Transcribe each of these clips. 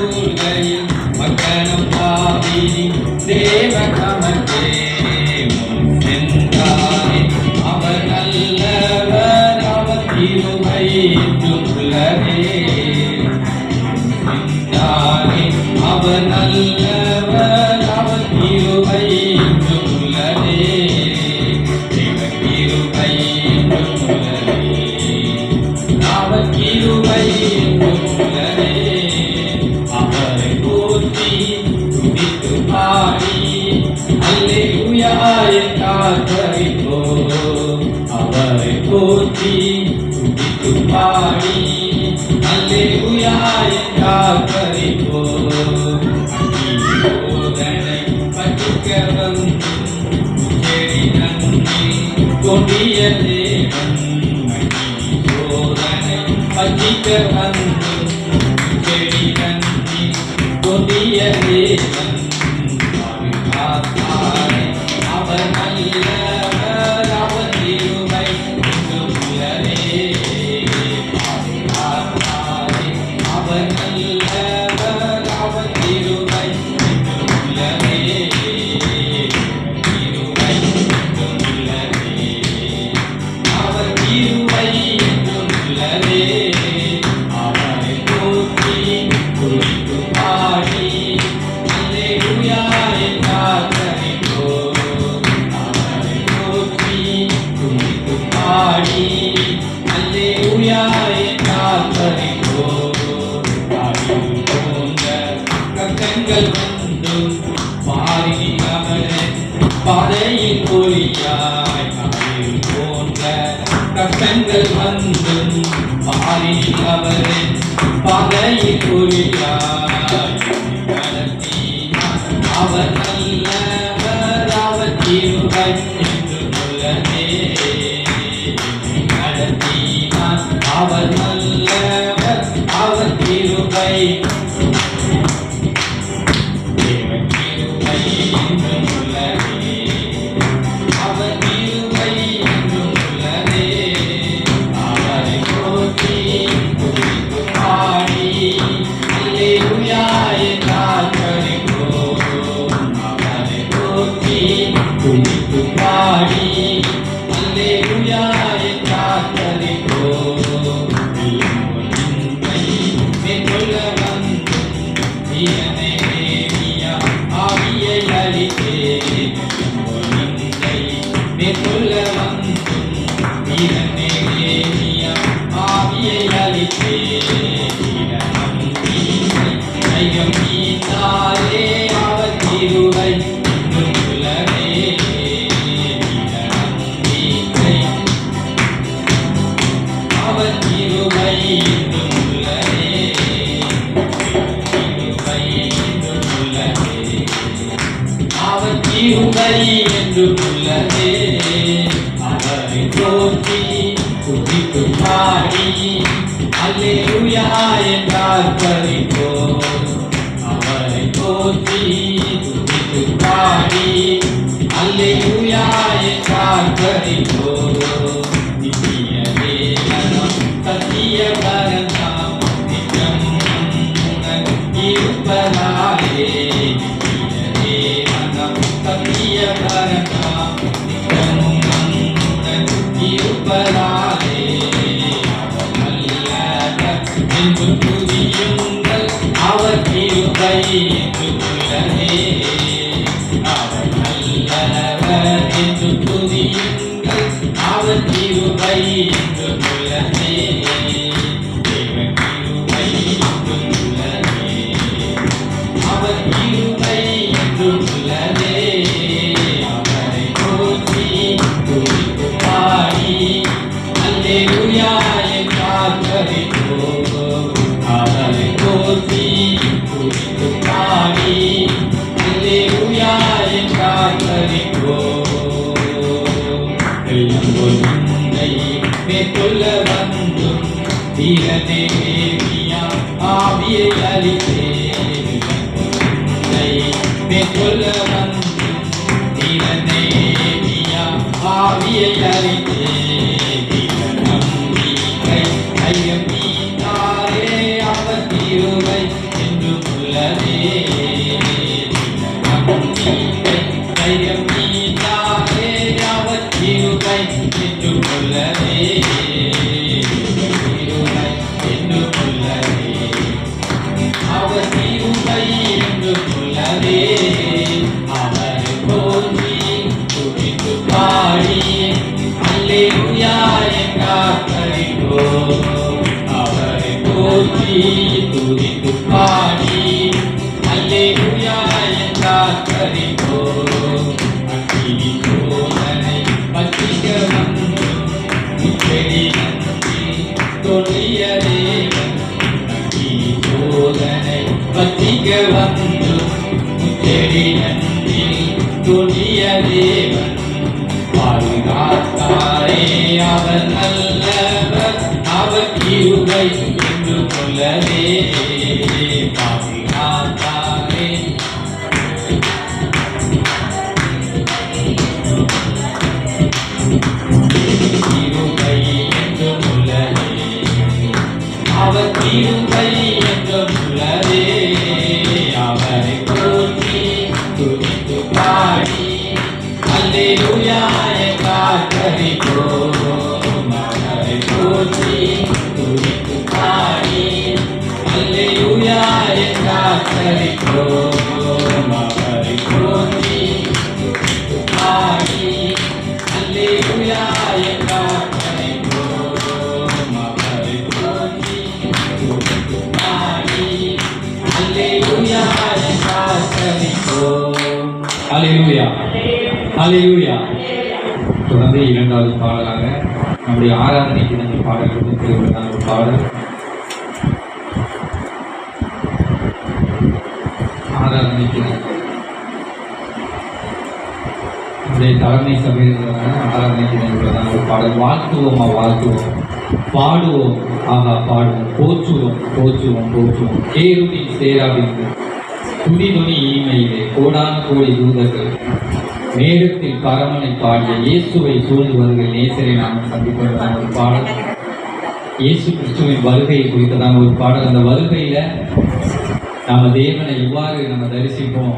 சூழ்கையில் மக்கணம் தாவினி தேவகமக்கே சென்றாரே. அவர் நல்லவர், அவர் கிருபை என்றும் உள்ளதே. சென்றாரே, அவர் நல்லவர், அவர் கிருபை என்றும் உள்ளதே. தேவ கிருபை என்றும் உள்ளதே. அவர் கிருபை என்றும் உள்ளதே. அவரை போற்றி துதித்து பாடி அல்லேலூயா என்றார்ப்பரிப்போம். அவரை போற்றி துதித்து பாடி அல்லேலூயா என்றார்ப்பரிப்போம். சோதனை பற்றிக்க வந்தும் செடி நன்றி கொடிய தேவன். சோதனை பற்றிக்க வந்தும் செடி நன்றி கொடிய தேவன். அவர் நல்லவர், அவர் கிருபை என்றும் உள்ளதே. அவர் நல்லவர், அவர் கிருபை என்றும் உள்ளதே. கிருபை என்றும் உள்ளதே. அவர் கிருபை என்றும் உள்ளதே. அவரை போற்றி துதித்து பாடி அல்லேலூயா என்றார்ப்பரிப்போம். அவரை போற்றி துதித்து பாடி அல்லேலூயா என்றார்ப்பரிப்போம். காரில் போன்ற கக்கங்கள் வந்தும் பாரினி அவரன் பாதையில் ஒளியாய். காரில் போன்ற கக்கங்கள் வந்தும் பாரினி அவரன் பாதையில் ஒளியாய். நடத்தினார் அவர் நல்லவர், அவர் கிருபை என்றும் உள்ளதே. நடத்தினார் அவர் நல்லவர், அவர் கிருபை. தேவ கிருபை என்றும் உள்ளதே. அவர் கிருபை என்றும் உள்ளதே. அவரை போற்றி துதித்து பாடி அல்லேலூயா என்றார்ப்பரிப்போம். அவரை போற்றி துதித்து பாடி அல்லேலூயா என்றார்ப்பரிப்போம். மேற்கொள்ள வந்தும் வீரனை தேவியா ஆவியை அளித்தே. மேற்கொள்ள வந்தும் வீரனை தேவியா ஆவியை அளித்தே. ஐயம் நீத்தாரே, அவர் கிருபை என்றும் உள்ளதே. அவர் கிருபை என்றும் உள்ளதே. கிருபை என்றும் உள்ளதே. அவர் கிருபை என்றும் உள்ளதே. அவரை போற்றி துதித்து பாடி அல்லேலூயா என்றார்ப்பரிப்போம். அவரை போற்றி துதித்து பாடி அல்லேலூயா என்றார்ப்பரிப்போம். நித்திய தேவனம் சத்திய பரந்தாம் நித்தம் உனக்கு இருப்பதாலே. நித்திய தேவனம் சத்திய பரந்தாம் நித்தம் உனக்கு இருப்பதாலே. என்றும் துதியுங்கள், அவர் கிருபை என்றும் உள்ளதே. அவர் நல்லவர் என்றும் துதியுங்கள், அவர் கிருபை என்றும் உள்ளதே. தேவ கிருபை என்றும் உள்ளதே. அவர் கிருபை என்றும் உள்ளதே. அவரை போற்றி துதித்து பாடி அல்லேலூயா என்றார்ப்பரிப்போம். அவரை போற்றி துதித்து பாடி அல்லேலூயா என்றார்ப்பரிப்போம். எல்லாம் ஒன்றை மேற்கொள்ள வந்தும் வீரனே தேவியா ஆவியை அளித்தே. மேற்கொள்ள வந்தும் வீரனே தேவியா ஆவியை அளித்தே. நம்பிக்கை ஐயம் நீத்தாரே, அவர் கிருபை என்றும் கொள்ளவே தைரியம் நீதானே அவர் கிருபை என்று கொள்ளவே கிருபை என்று கொள்ளவே அவர் கிருபை என்று கொள்ளவே அவர் போற்றி துதித்து பாடி அல்லேலூயா என்றார்களிடோ அவரை போற்றி துதித்து பாடி அல்லேலூயா என்றார்களிடோ அக்கினி சோதனை பற்றிக்க வந்து முச்செடி நன்றி தொழிய தேவன் அக்கினி சோதனை பற்றிக்க வந்து முச்செடி நன்றி தொழிய தேவன் பாதுகாத்தாரே அவர் நல்லவர் அவர் கிருபை என்று கொள்ளவே பாதுகாத்தாரே கிருபை என்று கொள்ளவே அவர் கிருபை என்று கொள்ளவே அவரை போற்றி துதித்து பாடி அல்லேலூயா என்றார்களிடோ அவரை போற்றி துதித்து பாடி அல்லேலூயா என்றார்களிடோ அவரை போற்றி துதித்து பாடி அல்லேலூயா என்றார்களிடோ அவரை போற்றி துதித்து பாடி அல்லேலூயா என்றார்களிடோ. அல்லேலூயா அல்லேலூயா. தொடர்ந்து இரண்டாவது பாடலாக நம்முடைய ஆராதனைக்கு நம்ம பாடல் கொடுத்திருக்கிற ஒரு பாடல் ஆராதனைக்கு நம்முடைய தலைமை சபையில் ஆராதனைக்கு என்பதான ஒரு பாடல் வாழ்த்துவோமா வாழ்த்துவோம் பாடுவோம் ஆகா பாடுவோம் போற்றுவோம் போற்றுவோம் போற்றுவோம் கேருடி சேராவின் துதி துணி இனிமையிலே கோடான கோடி தூதர்கள் மேகத்தில் பரமனை பாடிய இயேசுவை சூழ்ந்து வருகிற நேசரை நாம் சந்திப்பதான ஒரு பாடல் இயேசு கிறிஸ்துவின் வருகையை குறித்ததான ஒரு பாடல். அந்த வருகையில நாம தேவனை எவ்வாறு நம்ம தரிசிப்போம்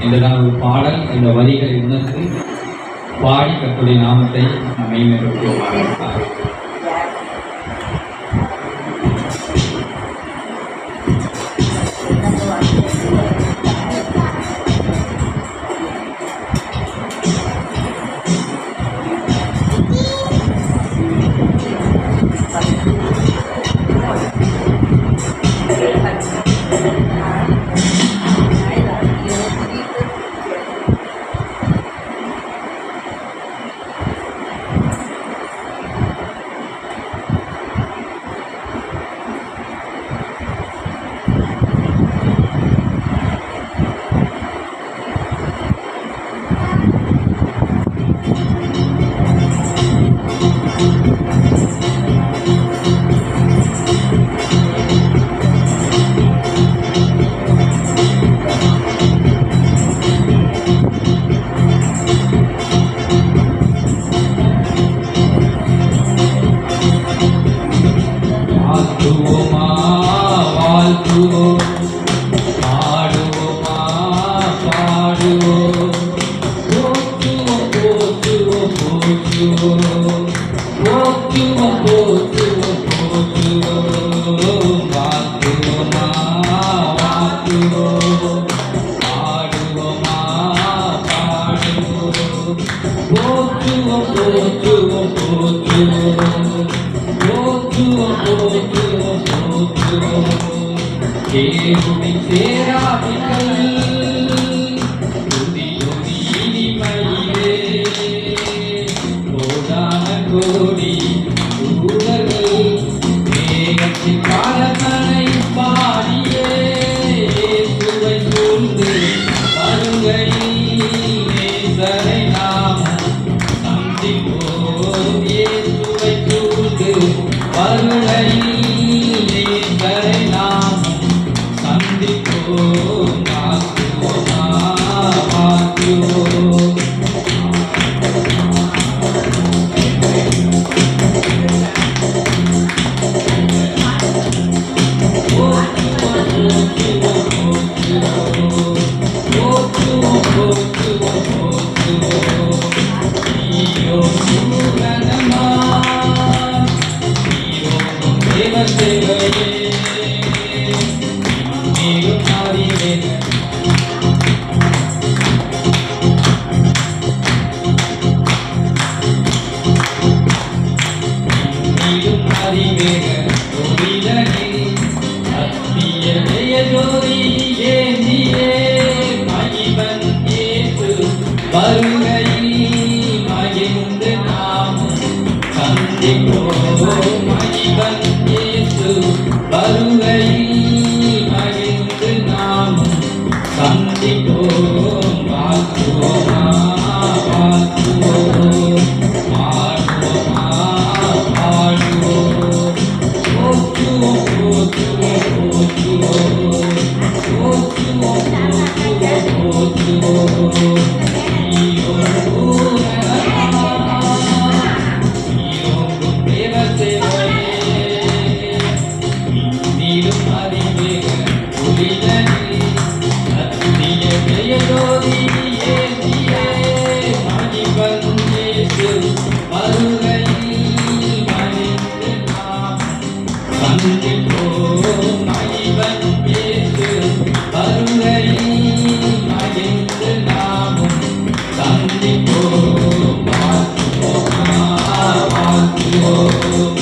என்றதான ஒரு பாடல். இந்த வரிகளை உணர்ந்து பாடி கர்த்தருடைய நாமத்தை நாம் மேம்படுத்துவோம். அறிவேன் நீடும் அறிவேக ஒளிதனே சத்திய ஜெயஜோதி ஏந்தியே மகிபன் இயேசு வருகையில் மகிழ்ந்து நாமும் சந்திப்போம் மகிபன் இயேசு வருகையில் மகிழ்ந்து நாமும் சந்திப்போம் வாழ்த்துவோமா வாழ்த்துவோம் பாடுவோமா பாடுவோம் போற்றுவோம் போற்றுவோம் போற்றுவோம் போற்றுவோம் போற்றுவோம் போற்றுவோம் நீயோங்கும் தேவ சேவையே நீடும் அறிவேக ஒளிதனே சத்திய ஜெயஜோதி ஏந்தியே மகிபன் இயேசு வருகையில் மகிழ்ந்து நாம் சந்திப்போம் மகிபன் இயேசு வருகையில் மகிழ்ந்து நாமும் சந்திப்போம் வாழ்த்துவோமா வாழ்த்துவோம்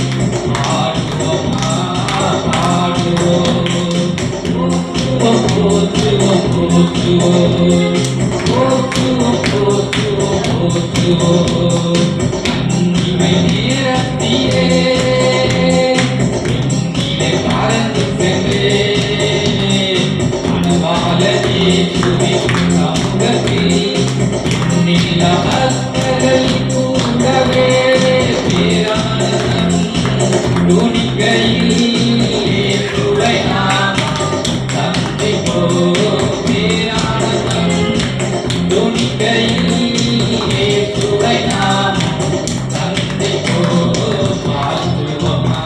பாடுவோமா பாடுவோம் போற்றுவோம் போற்றுவோம் போற்றுவோம் போற்றுவோம் போற்றுவோம் அன்னிமை நேரத்திலே என்னிலே பறந்து சென்றே அனவால இயேசுவின் சமூகத்தில் என்னில் பக்தர்கள் கூடவே பேரானந்தம் துணிக்கையில் இயேசுவை நாம் சந்திப்போம் பேரானந்தம் துணிக்கையில் இயேசுவை நாம் சந்திப்போம் வாழ்த்துவோமா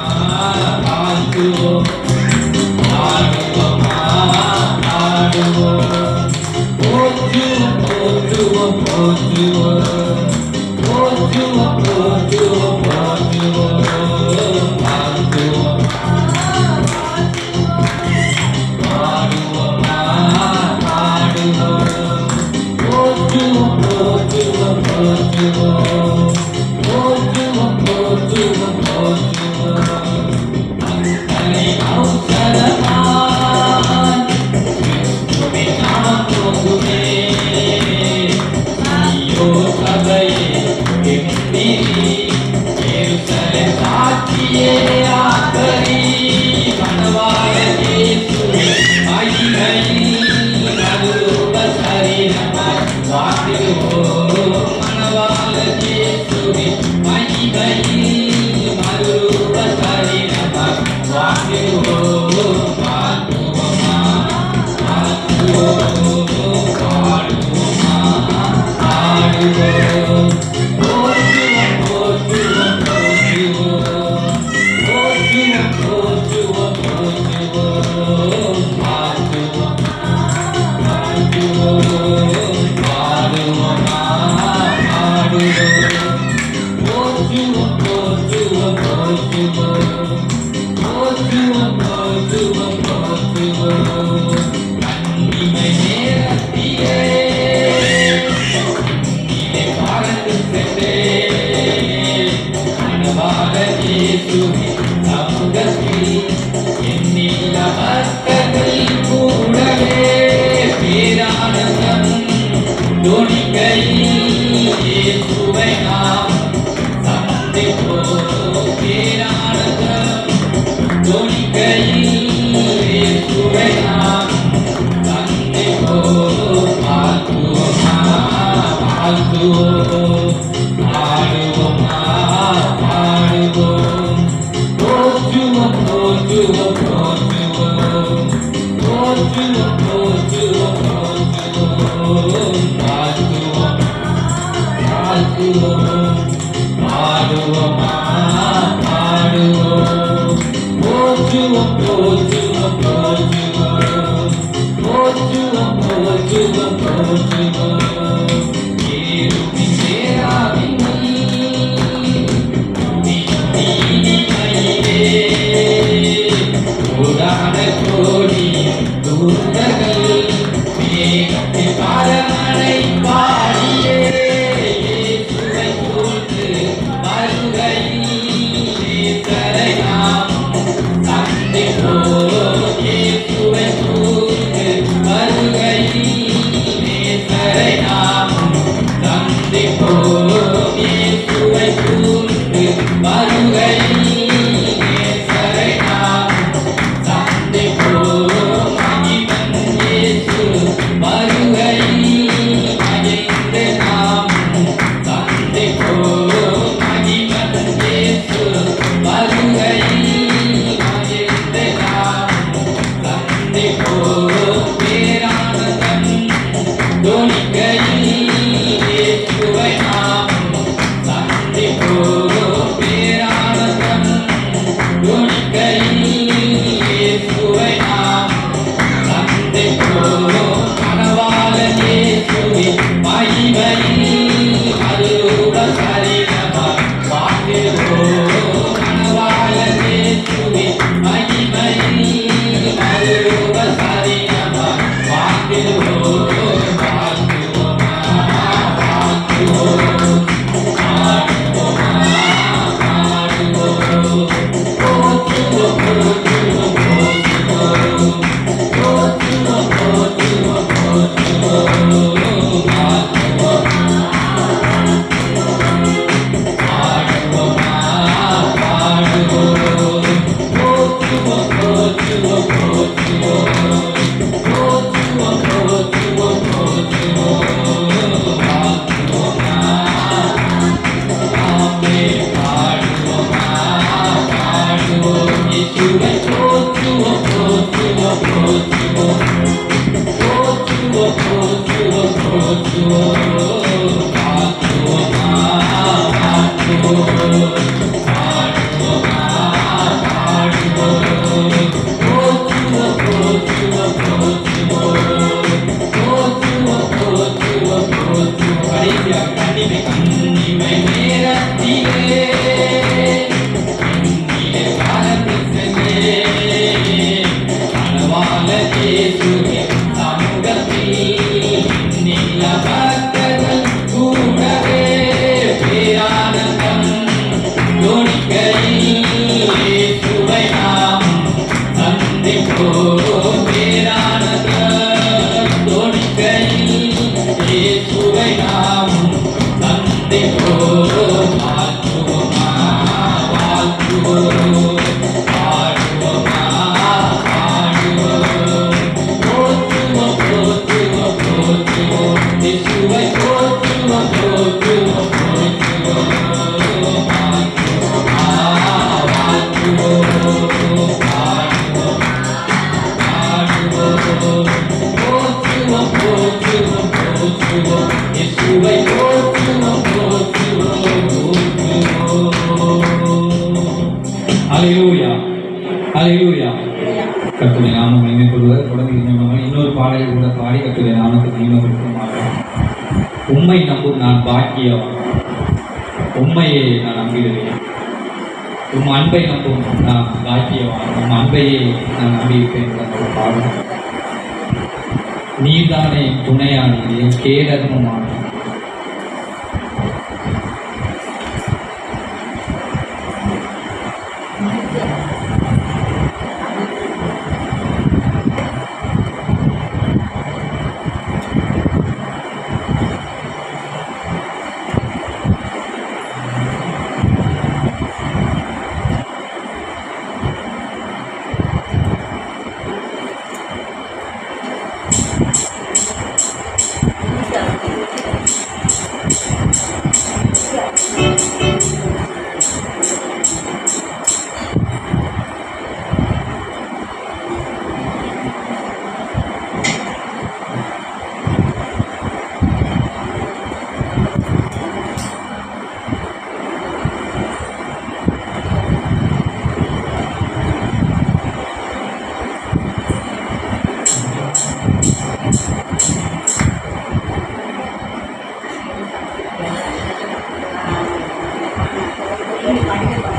வாழ்த்துவோம் பாடுவோமா பாடுவோம் போற்றுவோம் போற்றுவோம் போற்றுவோம் போற்றுவோம் போற்றுவோம் போற்றுவோம் வாழ்த்துவோம் பாடுவோமா பாடுவோம் போற்றுவோம் போற்றுவோம் போற்றுவோம் போற்றுவோம் போற்றுவோம் போற்றுவோம் அத்தனை அவசரமாய் கிறிஸ்துவின் நாமம் போகுமே நீயோ சபையே எம்பிரி எருசலேம் சாட்சியே ஆக்கரி மணவாள இயேசுவே மகிமையில் மறுரூப சரீரமாய் வாழ்ந்திடுவோம் மணவாள இயேசுவே மகிமையில் மறுரூப சரீரமாய் வாழ்ந்திடுவோம் வாழ்த்துவோமா வாழ்த்துவோம் பாடுவோமா பாடுவோம் போற்றுவோம் போற்றுவோம் போற்றுவோம் போற்றுவோம் போற்றுவோம் வாழ்த்துவோம் வாழ்த்துவோம் பாடுவோமா பாடுவோம் போற்றுவோம் போற்றுவோம் போற்றுவோம் போற்றுவோம் போற்றுவோம் போற்றுவோம் கண்ணிமை நேரத்திலே நீலே பறந்து சென்றே அனவால இயேசுவின் சமூகத்தில் என்னில் பக்தர்கள் கூடவே பேரானந்தம் துணிக்கையில் இயேசுவை நாம் சந்திப்போம் பேரானந்தம் துணிக்கையில் இயேசுவை நாம் சந்திப்போம் வாழ்த்துவோமா வாழ்த்துவோம் பாடுவோமா பாடுவோம் போற்றுவோம் போற்றுவோம் போற்றுவோம் போற்றுவோம் போற்றுவோம் போற்றுவோம் வாழ்த்துவோம் வாழ்த்துவோம் பாடுவோமா பாடுவோம் போற்றுவோம் போற்றுவோம் போற்றுவோம் போற்றுவோம் போற்றுவோம் போற்றுவோம் ஏறுவின் சேராவின் கோடான கோடி தூதர்கள் மேகத்தில் பரமனை பாடியே இயேசுவை சூழ்ந்து வருகையில் நேசரை நாம் சந்திப்போம். இயேசுவை சூழ்ந்து வருகையில் நேசரை நாம் சந்திப்போம். இயேசுவை சூழ்ந்து வருகையில் நேசரை நாம் சந்திப்போம். மகிமன் இயேசு வருகையில் மகிழ்ந்து நாம் சந்திப்போம். மகிமன் இயேசு வருகையில் மகிழ்ந்து நாம் சந்திப்போம். பேரானந்தம் தொனிக்கையில் இயேசுவை நாம் சந்திப்போம். பேரானந்தம் தொனிக்கையில் இயேசுவை நாம் சந்திப்போம். கனவாளன் இயேசுவின் மகிமையில் மறுரூப சரீரமாய் வாழ்ந்திடுவோம். கனவாளன் இயேசுவின் மகிமையில் மறுரூப சரீரமாய் வாழ்ந்திடுவோம். வாழ்த்துவோமா, வாழ்த்துவோம். பாடுவோமா, பாடுவோம். போற்றுவோம், போற்றுவோம், போற்றுவோம். போற்றுவோம், போற்றுவோம், போற்றுவோம். பாடுவோமா, பாடுவோம். போற்றுவோம், போற்றுவோம், போற்றுவோம். போற்றுவோம், போற்றுவோம், போற்றுவோம். வாழ்த்துவோமா, ஆமென். பாடுவோமா, பாடுவோம். இயேசுவை போற்றுவோம், போற்றுவோம், போற்றுவோம். போற்றுவோம், போற்றுவோம், போற்றுவோம். வாழ்த்துவோமா, வாழ்த்துவோம். பாடுவோமா, பாடுவோம். போற்றுவோம், போற்றுவோம், போற்றுவோம். போற்றுவோம், போற்றுவோம், போற்றுவோம். கடைசியாக கண்ணிமை நேரத்திலே என்னிலே காலத்தில் சென்றே கனவாளன் இயேசுவின் சமூகத்தில் நில பக்தர்கள் கூடவே பேரானந்தம் தொனிக்கையில் இயேசுவை நாம் சந்திப்போம். பேரானந்தம் தொனிக்கையில் இயேசுவை நாம் சந்திப்போம். வாழ்த்துவோமா, வாழ்த்துவோம். பாடுவோமா, பாடுவோம். போற்றுவோம், போற்றுவோம், போற்றுவோம். இயேசுவை போற்றுவோம், போற்றுவோம், போற்றுவோம். வாழ்த்துவோமா, வாழ்த்துவோம். பாடுவோம், பாடுவோம். போற்றுவோம், போற்றுவோம், போற்றுவோம். இயேசுவை போற்றுவோம், போற்றுவோம், போற்றுவோம். அல்லேலூயா, அல்லேலூயா. கர்த்தருடைய நாமம் மகிமைப்படுவதாக தொடர்ந்து இன்னொரு பாடலை கூட பாடி கர்த்தருடைய நாமத்தை மகிமைப்படுத்துமாறு. உம்மை நம்பும் நான் பாக்கியவான், உம்மையே நான் நம்புகிறேன். உம் அன்பை நம்பும் நான் பாக்கியவான், உம் அன்பையே நான் நம்பியிருப்பேன் என்ற பாடல். நீதானே துணையானே கேடகமுமான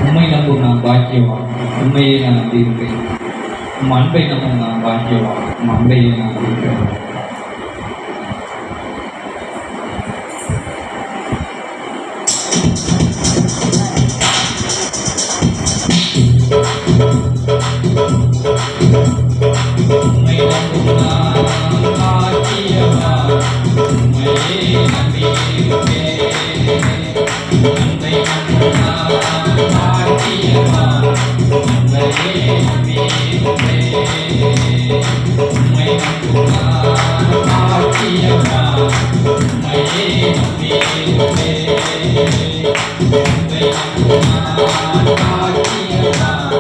உண்மை நம்பும் நான் பாக்கியவான், உண்மையை நான் நம்பியிருப்பேன். உம் அன்பை நம்ம நான் பாக்கியவான், உம் அன்பையை நான் கொடுக்கிறேன். உம்மை நம்பும் நான் பாக்கியவான், உம்மையே நம்பியிருப்பேன். அன்பை நம்பும் நான் பாக்கியவான், உம்மையே நம்பியிருப்பேன். உம்மை நம்பும் நான் பாக்கியவான், உம்மையே நம்பியிருப்பேன். உம்மை நம்பும் நான் பாக்கியவான்,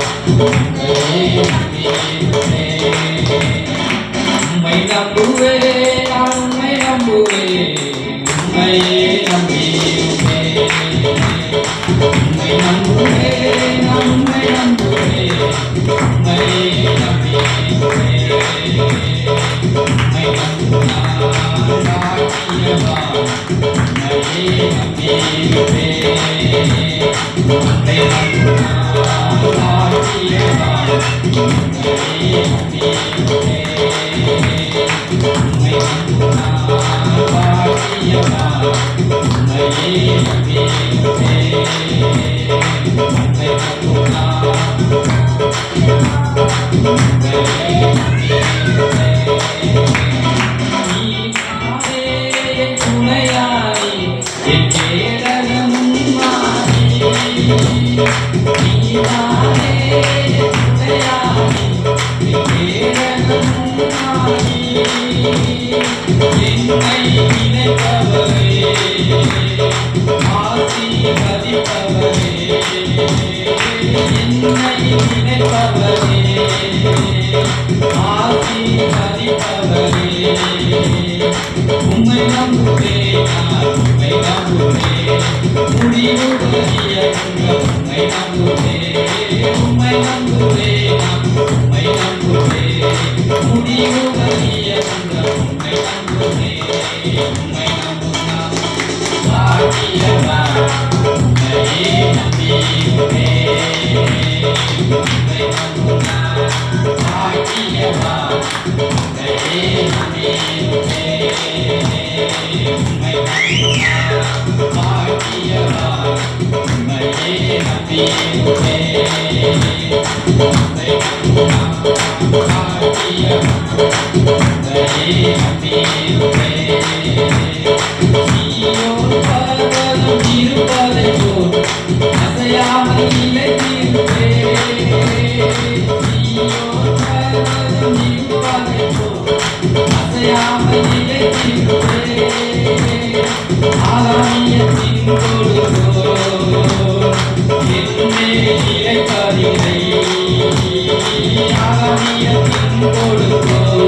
உம்மையே நம்பியிருப்பேன். உம்மை நம்புவேன், நான் உம்மை நம்புவேன், உம்மையே நம்பியிருப்பேன். உம்மை நம்புவேன், நான் உம்மை நம்புவேன், உம்மையே நம்பியிருப்பேன். உம்மை நம்பும் நான் பாக்கியவான், உம்மையே நம்பியிருப்பேன். உம்மை நம்பும் நான் பாக்கியவான், உம்மையே நம்பியிருப்பேன். உம்மை நம்பும் நான் பாக்கியவான், உம்மையே நம்பியிருப்பேன். உம்மை நம்பும் நான் உம்மையே நம்பியிருப்பேன். நீதானே என் துணையாய், என் கேடகமும் மாறி. நீதானே என் துணையாய், என் கேடகமும் மாறி. என்னை நினைப்பவரே, ஆசீர்வதிப்பவரே. என்னை நினைப்பவரே, ஆசீர்வதிப்பவரே. உம்மை நம்புவேன், நான் உம்மை நம்புவேன். முடிவுடைய உம்மை நம்புவேன். உம்மை நம்புவேன், நான் உம்மை நம்புவேன். முடிவுடைய உம்மை நம்புவேன். உம்மை நம்பும் நான் பாக்கியவான், உம்மையே நம்பியிருப்பேன். உம்மை நம்பும் நான் பாக்கியவான், உம்மையே நம்பியிருப்பேன். உம்மை நம்பும் நான் பாக்கியவான், உம்மையே நம்பியிருப்பேன். உம்மை நம்பும் நான் பாக்கியவான், உம்மையே நம்பியிருப்பேன். சீயோன் பர்வதம் இருப்பதைப் போல் அசையாமல் நிலைத்திருப்பேன். சீயோன் பர்வதம் இருப்பதைப் போல் அசையாமல் நிலைத்திருப்பேன். ஆகாயத்தின் கொடுங்கோல் என்மேல் நிலைப்பதில்லை. ஆகாயத்தின் கொடுங்கோல்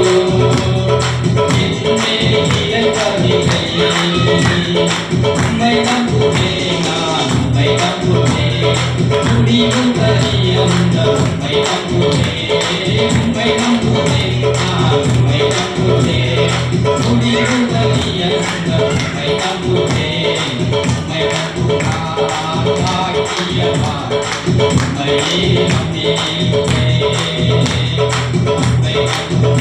என்மேல் நிலைப்பதில்லை. உம்மை நம்புவேன், நான் உம்மை நம்புவேன். முடிவு பரியந்த உம்மை நம்புவேன். உம்மை நம்புவேன், நான் உம்மை நம்புவேன். முடிவு பரியந்த உம்மை நம்புவேன். உம்மை நம்பும் நான் பாக்கியவான், உம்மையே நம்பியிருப்பேன். உம்மை நம்பும்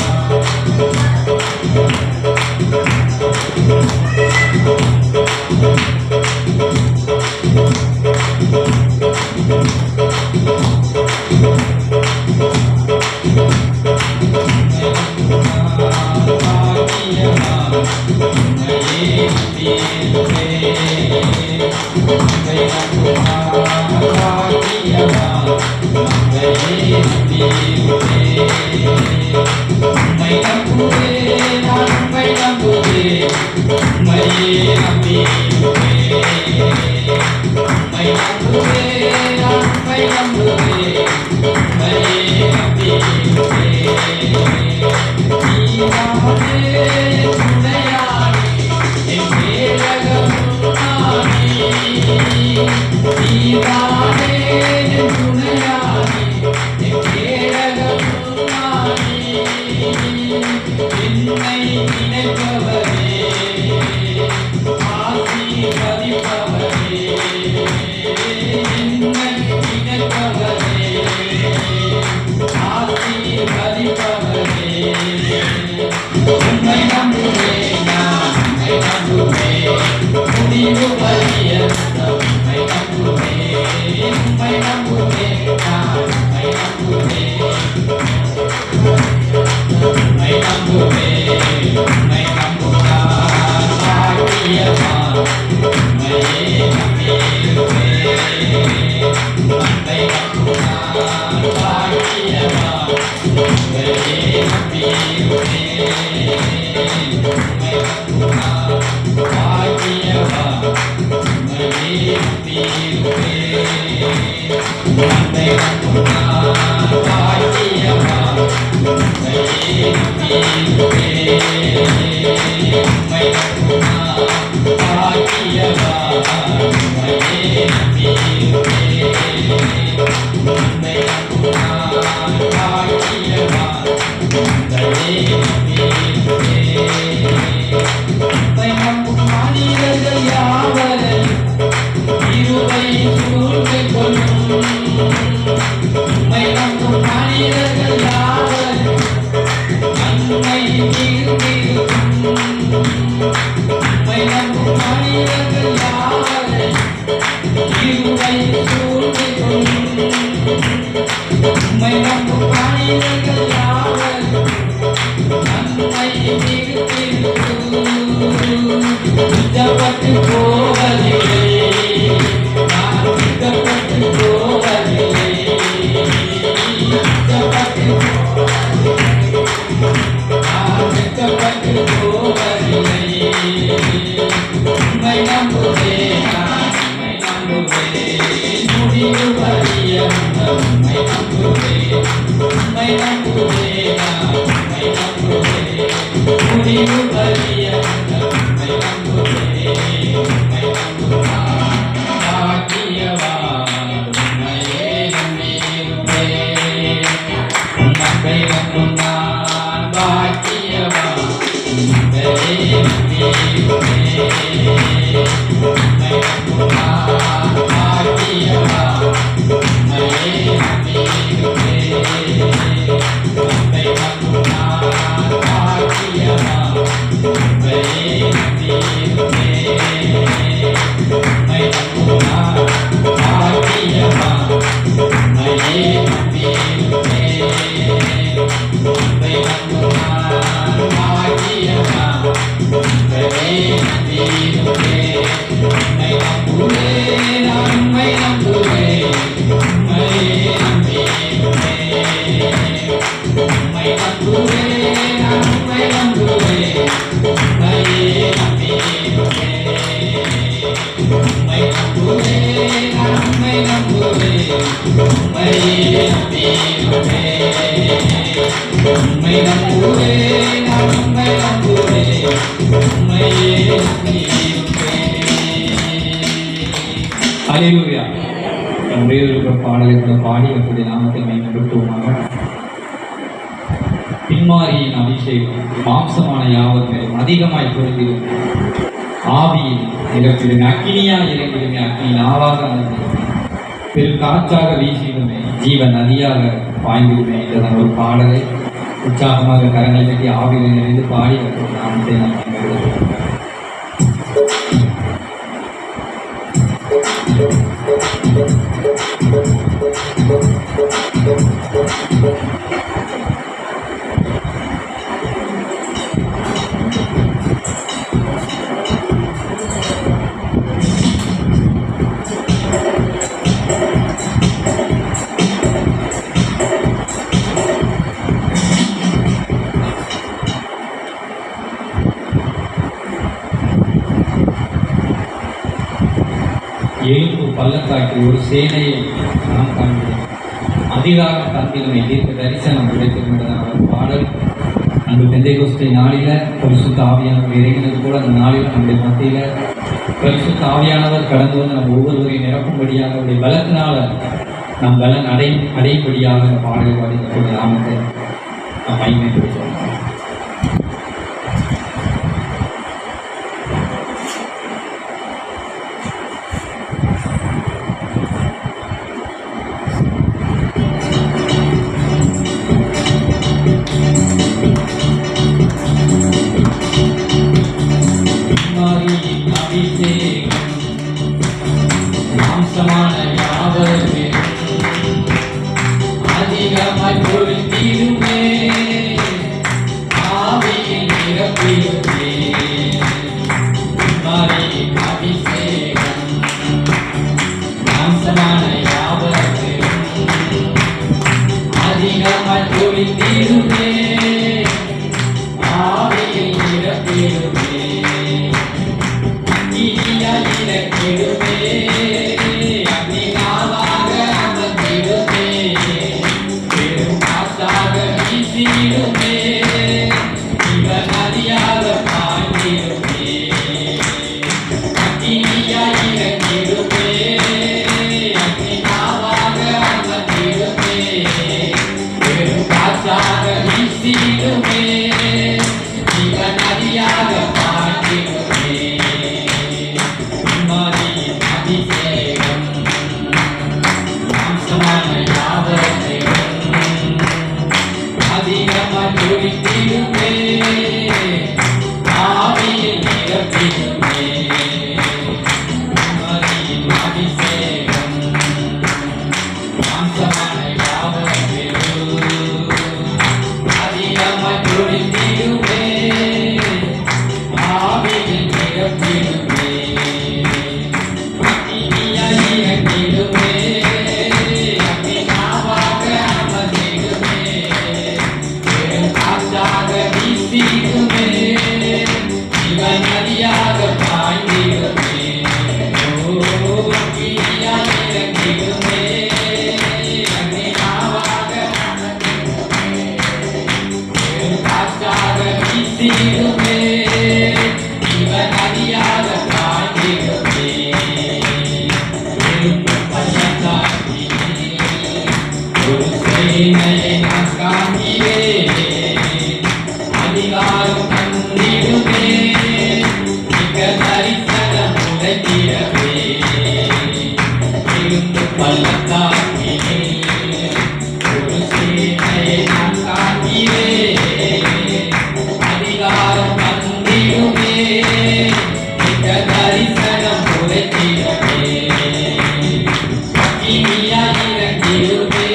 உம்மை நம்புவேன், நான் உம்மை நம்புவேன். உம்மையே நம்பியிருப்பேன். உம்மை நம்புவேன், நான் உம்மை நம்புவேன். உம்மையே நம்பியிருப்பேன். நீதானே என் துணையானி, என் கேடகமும் நானி. நீதானே என் துணையானி, என் கேடகமும் நானி. என்னை நினைப்பவரே, ஆசீர்வதிப்பவரே. என்னை நினைப்பவரே, ஆசீர்வதிப்பவரே. மிச்சப்பட்டு போவதில்லை, நான் மிச்சப்பட்டு போவதில்லை, மிச்சப்பட்டு நான் மிச்சப்பட்டு போவதில்லை. உம்மை நம்புவேன், நான் உம்மை நம்புவேன், முடிவு பரியந்த உம்மை நம்புவேன், உம்மை நம்புவேன், நான் உம்மை நம்புவேன், முடிவு பரியந்த உம்மை நம்புவேன், உம்மை நம்புவேன். பாக்கியவான் உம்மையே நம்பியிருப்பேன், உம்மை நம்பும் நான் பாக்கியவான் உம்மையே நம்பியிருப்பேன், உம்மை நம்பும் நான் பாக்கியவான் உம்மையே நம்பியிருப்பேன், உம்மை நம்பும் நான் பாக்கியவான் உம்மையே நம்பியிருப்பேன், உம்மை நம்பும் நான் பாக்கியவான் உம்மையே நம்பியிருப்பேன், உம்மை நம்பும் நான் பாக்கியவான் உம்மையே நம்பியிருப்பேன், உம்மை நம்புவேன், நான் உம்மை நம்புவேன், உம்மையே நம்பியிருப்பேன், உம்மை நம்புவேன், நான் உம்மை நம்புவேன், உம்மையே நம்பியிருப்பேன், உம்மை நம்புவேன், நான் உம்மை நம்புவேன், உம்மையே நம்பியிருப்பேன், உம்மை நம்புவேன், நான் உம்மை நம்புவேன், உம்மையே நம்பியிருப்பேன். ஹல்லேலூயா. நம்முடைய பாடலை கூட பாடி அவருடைய நாமத்தை மேம்படுத்துவோமாக. பின்மாரியின் அபிஷேகம் மாம்சமான யாவரும் அதிகமாய் பொருந்திடும், ஆவியில் நிரப்பிடுமே, அக்கினியாய் இறங்கிடுமே, அக்கினி நாவாக அமர்ந்திடுமே, பெருங்காற்றாக வீசிடுமே, ஜீவ நதியாக பாய்ந்திடுமே என்ற ஒரு பாடலை உற்சாகமாக கரங்களை கட்டி ஆவியில் நிறைந்து பாடி அவருடைய நாமத்தை நாம் மேம்படுத்துவோம். எழும்பு பள்ளத்தாக்கில் ஒரு சேனையை நாம் காண்கிறோம். அதிகாரம் தந்திரமை தீர்க்க தரிசனம் கிடைத்திருக்கின்றன அவர் பாடல். அந்த பெந்தைகோஸ்தை நாளில பரிசுத்த ஆவியானவர் இறங்கினது போல அந்த நாளில் நம்முடைய மத்தியில பரிசுத்த ஆவியானவர் கடந்து வந்து நம்ம ஒவ்வொருவரையும் நிரப்பும்படியாக அவருடைய பலத்தினால நம் பலன் அடையும்படியாக அந்த பாடலை பாடி நம்முடைய நாமத்தை நாம் மகிமைப்படுத்துவோம். மாம்சமான யாவரும் அதிகமாய் பொருந்திடுமே, ஆவியில் நிரப்பிடுமே, மாரியின் அபிஷேகம் மாம்சமான யாவரும் அதிகமாய் பொருந்திடுமே, ஆவியில் நிரப்பிடுமே, இறக்கிடுமே, அக்னிநாவாக அமர்ந்திடுமே, பெரும் காற்றாக வீசிடுமே, இவ நதியாக பாய்ந்திடுமே, அக்னியாய் இறக்கிடுமே, அக்னிநாவாக அமர்ந்திடுமே, பெரும் காற்றாக வீசிடுமே, இவ நதியாக பாய்ந்திடுமே, அபிஷேகம் மாம்சமான யாவரையும் அதிகமாய் பொழிந்திடுமே, ஆவியில் நிரப்பிடுமே, அபிஷேகம் மாம்சமான யாவரையும் அதிகமாய் பொழிந்திடுமே, வந்திடுமே மிக தரிசனம் உரைத்திடவே இருந்து பள்ளத்தாக்கிலே ஒரு சேனையை நான் காண்கிறேன் அதிகாரம் வந்திடுமே மிக தரிசனம் உரைத்திடவே அக்கினியாய் இறங்கிடுமே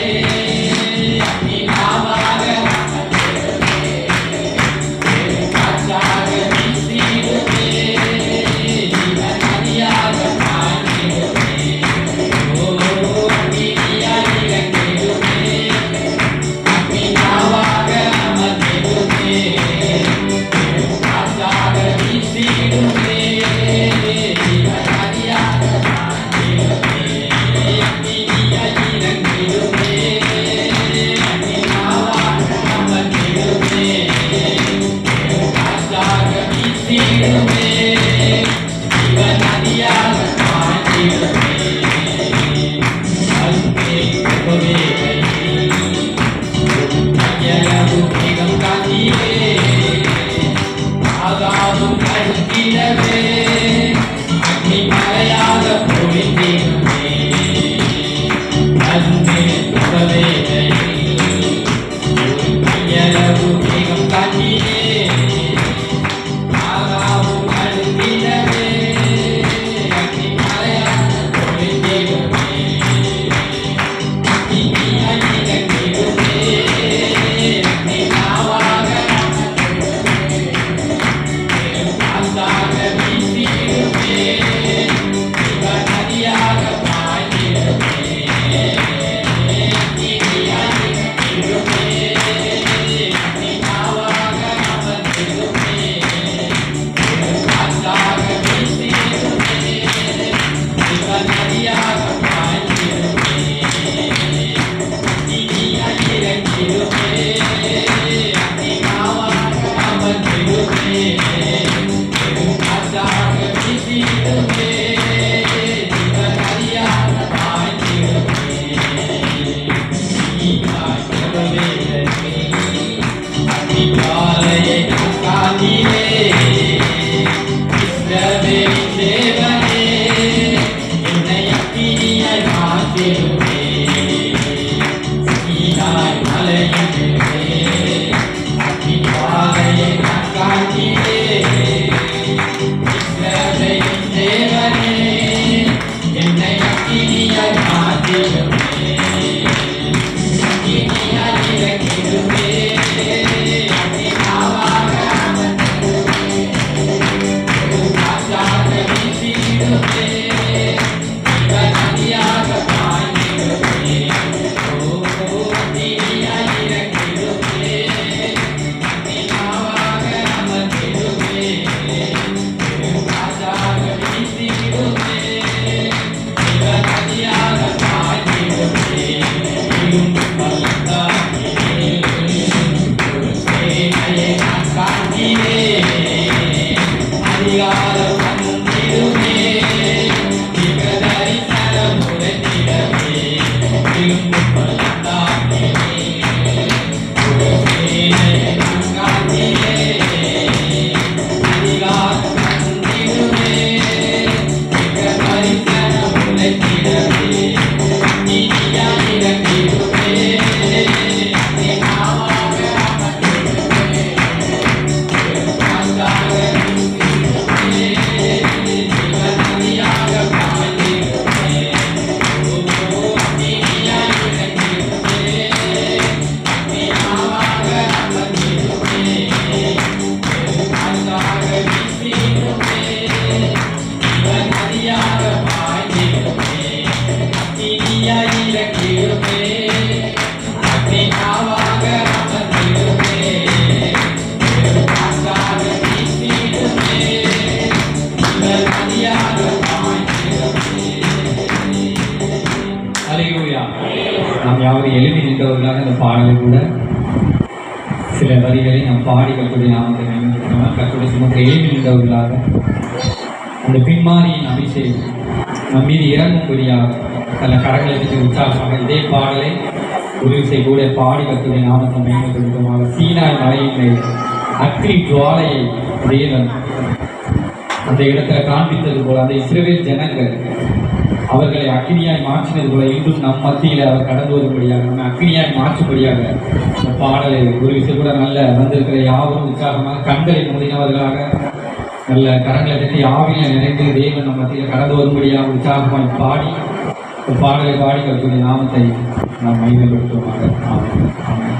நாம் யாரும் எழுதி நின்றவர்களாக இந்த பாடலை கூட சில வரிகளை நாம் பாடி கற்றுடைய நாமத்தை மேம்படுத்தினால் கற்றுடைய சுமத்தை எழுதி நின்றவர்களாக அந்த பின்மாரியின் அபிஷேகம் நம் மீது இறங்கும்படியாக சில கரங்களை பற்றி உற்சாகமாக இதே பாடலை ஒரு விசை கூட பாடி கற்றுடைய நாமத்தை மேம்படுத்துமாக சீனாய் மலையின் மேல் அக்னி ஜுவாலையை தேவன் அந்த இடத்துல காண்பித்தது போல அந்த இஸ்ரவேல் ஜனங்கள் அவர்களை அக்னியாய் மாற்றினது போல இன்றும் நம் மத்தியில் அவர் கடந்து வரும்படியாக நம்ம அக்னியாய் மாற்றும்படியாக இந்த பாடலை ஒரு விஷயம் கூட நல்ல வந்திருக்கிற யாவரும் உற்சாகமாக கண்களை மூடினவர்களாக நல்ல கரங்களை தட்டி ஆவியை நினைத்து தேவன் நம் மத்தியில் கடந்து வரும்படியாக உற்சாகமாய் பாடி ஒரு பாடலை பாடி கருத்துடைய நாமத்தை நாம் மையப்படுத்துவோமாக. ஆமென். ஆமென்.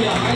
நல்ல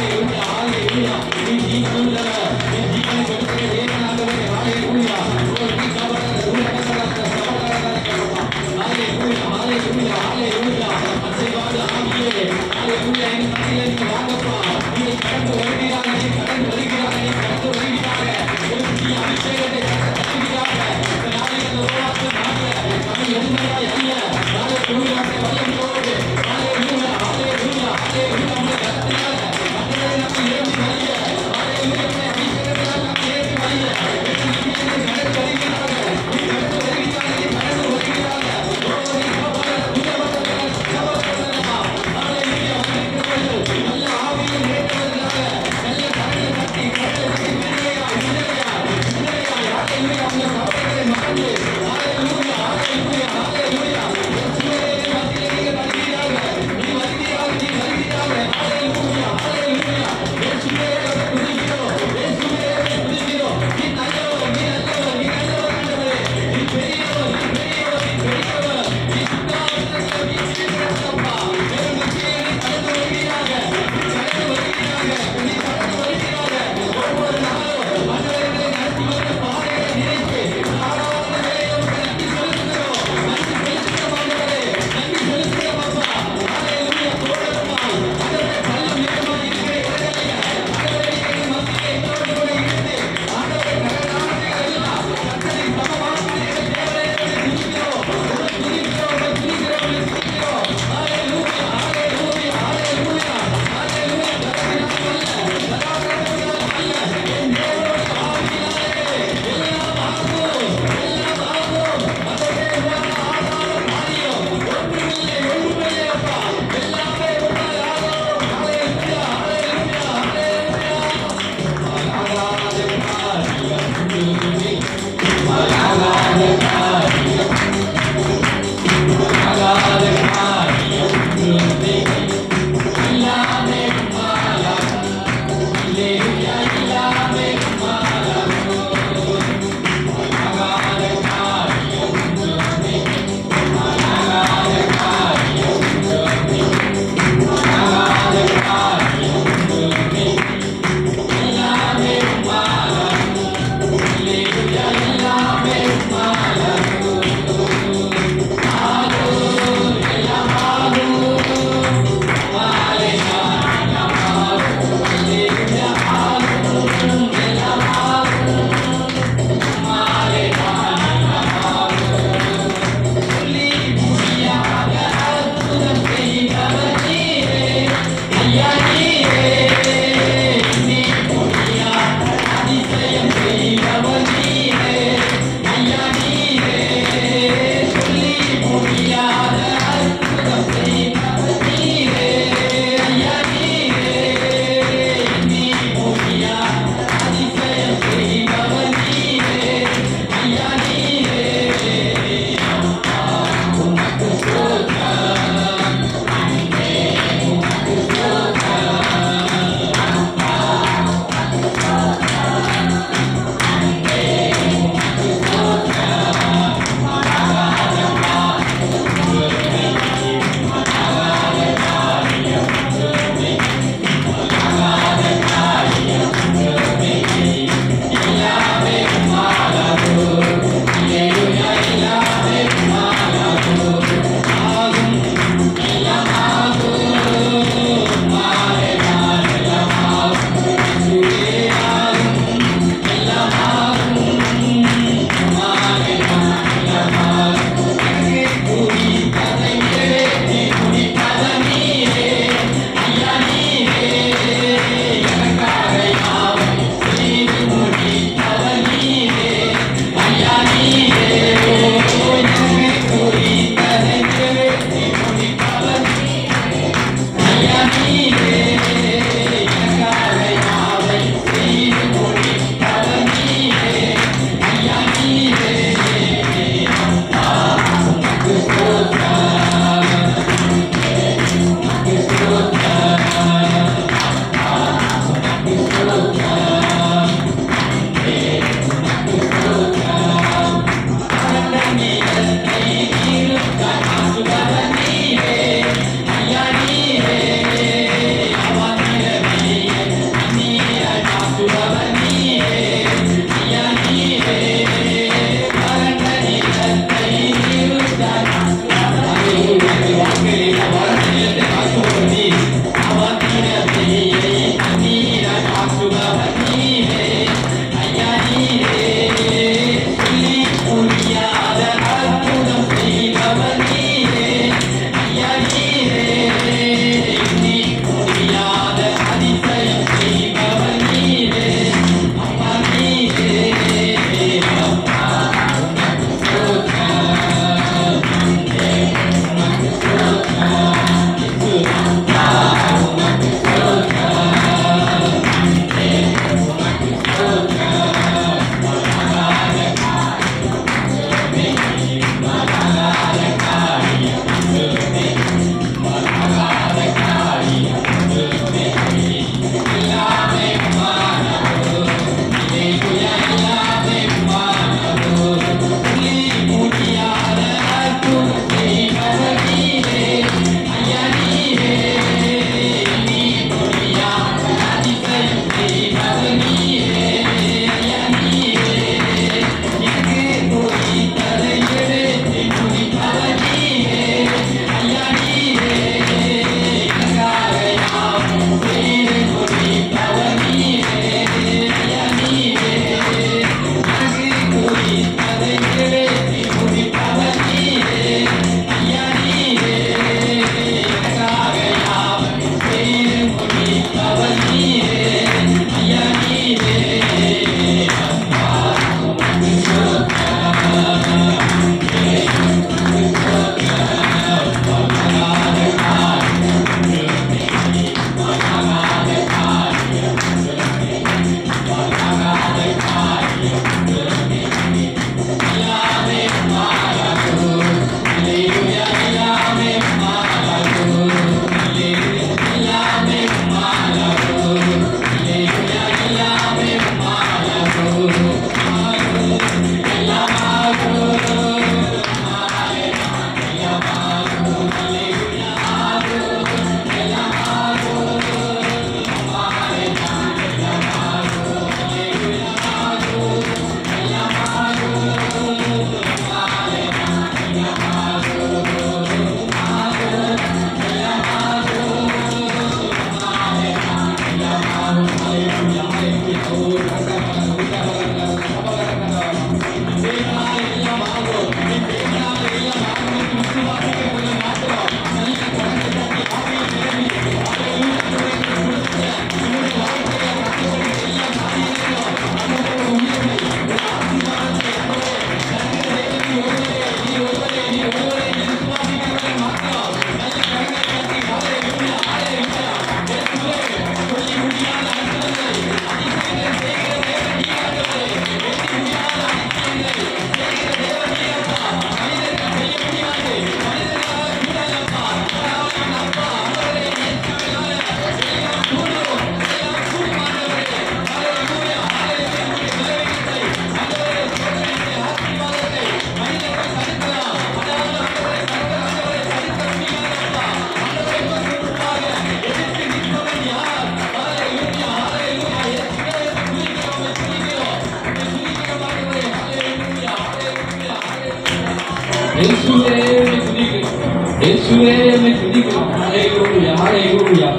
இயேசுவே உம்மை துதிக்கிறோம். இயேசுவே உம்மை துதிக்கிறோம். ஹalleluya ஹalleluya.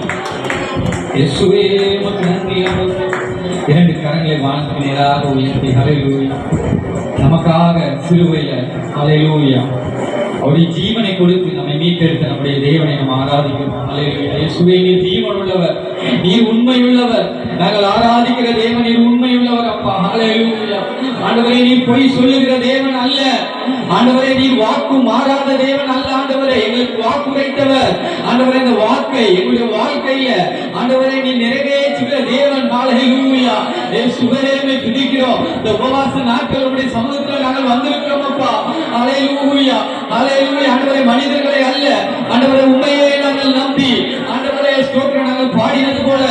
இயேசுவே உமக்கு நன்றி ஆண்டவரே. இரண்டு கரங்களை வானத்துக்கு நேராக உயர்த்தி ஹalleluya. நமக்காக சிலுவையில ஹalleluya அவருடைய ஜீவனை கொடுத்து நம்மை மீட்டெடுத்த நம்முடைய தேவனை நம்ம ஆராதிக்கிறோம். ஹalleluya. இயேசுவே நீர் ஜீவன் உள்ளவர், நீர் உண்மை உள்ளவர். நாங்கள் ஆராதிக்கிற தேவன் நீர் உண்மை உள்ளவர் அப்பா. ஹalleluya. ஆண்டவரே நீர் பொய் சொல்லுகிற தேவன் அல்ல. ஆண்டவரே நீர் வாக்கு மாறாத தேவன் அல்ல. ஆண்டவரே எங்களுக்கு வாக்கு உரைத்தவர். ஆண்டவரே இந்த வாக்கை எங்களுடைய வாழ்க்கையில ஆண்டவரே நீ நிறைவேற்றுகிற தேவன். ஹalleluya. இயேசுவே உம்மை துதிக்கிறோம். இந்த உபவாச நாட்கள் உம்முடைய சமூகத்தில் நாங்கள் வந்திருக்கிறோம் அப்பா. ஹalleluya ஹalleluya. ஆண்டவரே மனிதர்களை அல்ல, ஆண்டவரே உம்மையே நாங்கள் நம்பி ஆண்டவரே ஸ்தோத்திரம் நாங்கள் பாடினது போல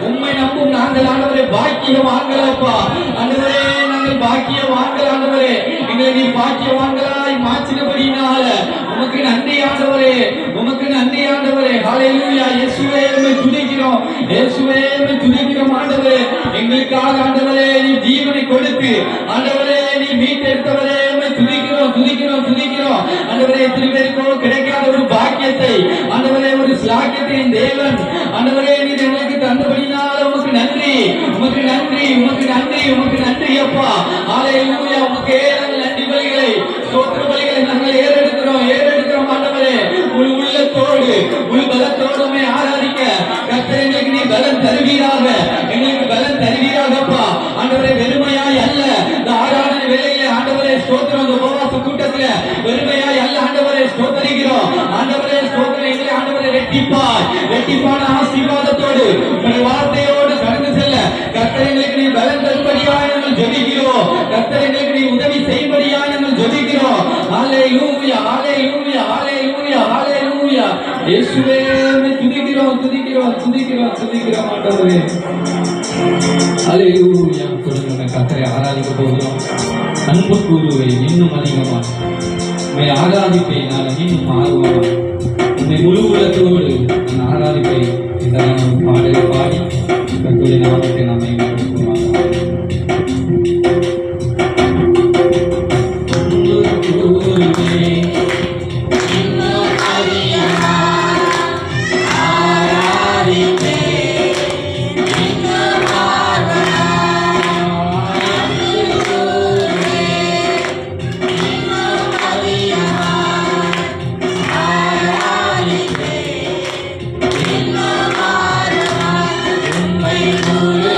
உம்மை நம்பும் நாங்கள் ஆண்டவரே பாக்கியவான்கள் அப்பா. ஆண்டவரே நாங்கள் பாக்கியவான்கள். ஆண்டவரே எங்களை நீ பாக்கியவான்களாய் மாற்றினபடினால உமக்கு நன்றி ஆண்டவரே, உமக்கு நன்றி ஆண்டவரே. ஹalleluya. இயேசுவே உம்மை துதிக்கிறோம். இயேசுவே உம்மை துதிக்கிறோம் ஆண்டவரே. எங்களுக்காக ஆண்டவரே நீ ஜீவனை கொடுத்து ஆண்டவரே நீ மீட்டெடுத்தவரே உம்மை துதிக்கிறோம் துதிக்கிறோம் துதிக்கிறோம் ஆண்டவரே. எத்தனை பேருக்கோ கிடைக்காத ஒரு பாக்கியத்தை ஆண்டவரே ஒரு ஸ்லாக்கியத்தின் தேவன் ஆண்டவரே நீ எங்களுக்கு தந்தபடினால உமக்கு நன்றி, உமக்கு நன்றி, உமக்கு நன்றி, உமக்கு நன்றி அப்பா. ஹalleluya. உமக்கு நாங்கள் நன்றி பலிகளை ஸ்தோத்திர பலிகளை நாங்கள் ஏறெடுக்கிறோம் ஆண்டவரே. முழு உள்ளத்தோடு முழு பலத்தோடு உம்மை ஆராதிக்க கர்த்தர் எங்களுக்கு நீ பலன் தருவீராக, எங்களுக்கு பலன் தருவீராகப்பா. ஆண்டவரே வெறுமையாய் அல்ல இந்த ஆராதனை வேளையிலே ஆண்டவரே ஸ்தோத்திரம். இந்த உபவாச கூட்டத்துல வெறுமையாய் அல்ல ஆண்டவரே ஸ்தோத்திரிக்கிறோம். ஆண்டவரே ஸ்தோத்திரம் எங்களை ஆண்டவரே ரெட்டிப்பான ஆசீர்வாதத்தோடு உங்களுடைய வார்த்தையோடு கடந்து செல்ல கர்த்தர் எங்களுக்கு நீ பலன் தரும்படியாய் நாங்கள் ஜெபிக்கிறோம். கர்த்தர் எங்களுக்கு நீ உதவி செய்யும்படியாய் நாங்கள் ஜெபிக்கிறோம். ஹalleluya ஹalleluya ஹalleluya ஹalleluya. இயேசுவே உம்மை துதிக்கிறோம் துதிக்கிறோம் துதிக்கிறோம் துதிக்கிறோம் ஆண்டவரே. ஹalleluya. தொடர்ந்து கர்த்தரை ஆராதிக்க போகிறோம். அன்பு கூறுவேன் இன்னும் அதிகமாக உம்மை ஆராதிப்பேன். நான் இன்னும் ஆர்வமாக உம்மை முழு உள்ளத்தோடு நான் ஆராதிப்பேன். இந்த பாடலை பாடி கர்த்தருடைய நாமத்தை நாம் மேம்படுத்துவோம். உம்மை முழு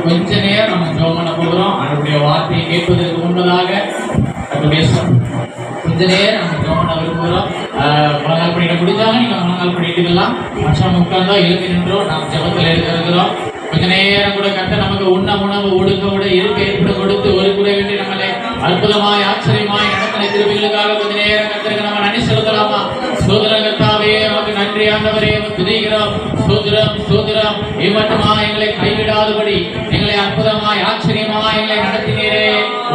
கொஞ்ச நேரம் நம்ம ஜெபம் பண்ண போகிறோம். அவருடைய வார்த்தையை கேட்பதற்கு முன்பதாக கொஞ்ச நேரம் நம்ம ஜெபம் பண்ண விரும்புகிறோம். முழங்கால் படிக்க முடிஞ்சாங்க நீங்க முழங்கால் படிக்கலாம். மற்றவங்க உட்கார்ந்தோ எழுதி நின்றோ நாம் ஜெபத்தில் இருக்கிறோம். கொஞ்ச நேரம் கூட கட்ட நமக்கு உண்ண உணவு ஒடுக்க விட இருக்க ஏற்பட கொடுத்து ஒரு குறை வேண்டி நம்மளை அற்புதமாய் ஆச்சரியமாய் நடத்தின திருவிகளுக்காக கொஞ்ச நேரம் கத்திருக்க நம்ம நன்றி செலுத்தலாமா? சோதரம் கர்த்தாவே நமக்கு நன்றி ஆண்டவரே துதிக்கிறோம். சோதரம் சோதரம் இம்மட்டுமா எங்களை கைவிடாதபடி எங்களை அற்புதமாய் ஆச்சரியமாய் எங்களை நடத்தினீரே.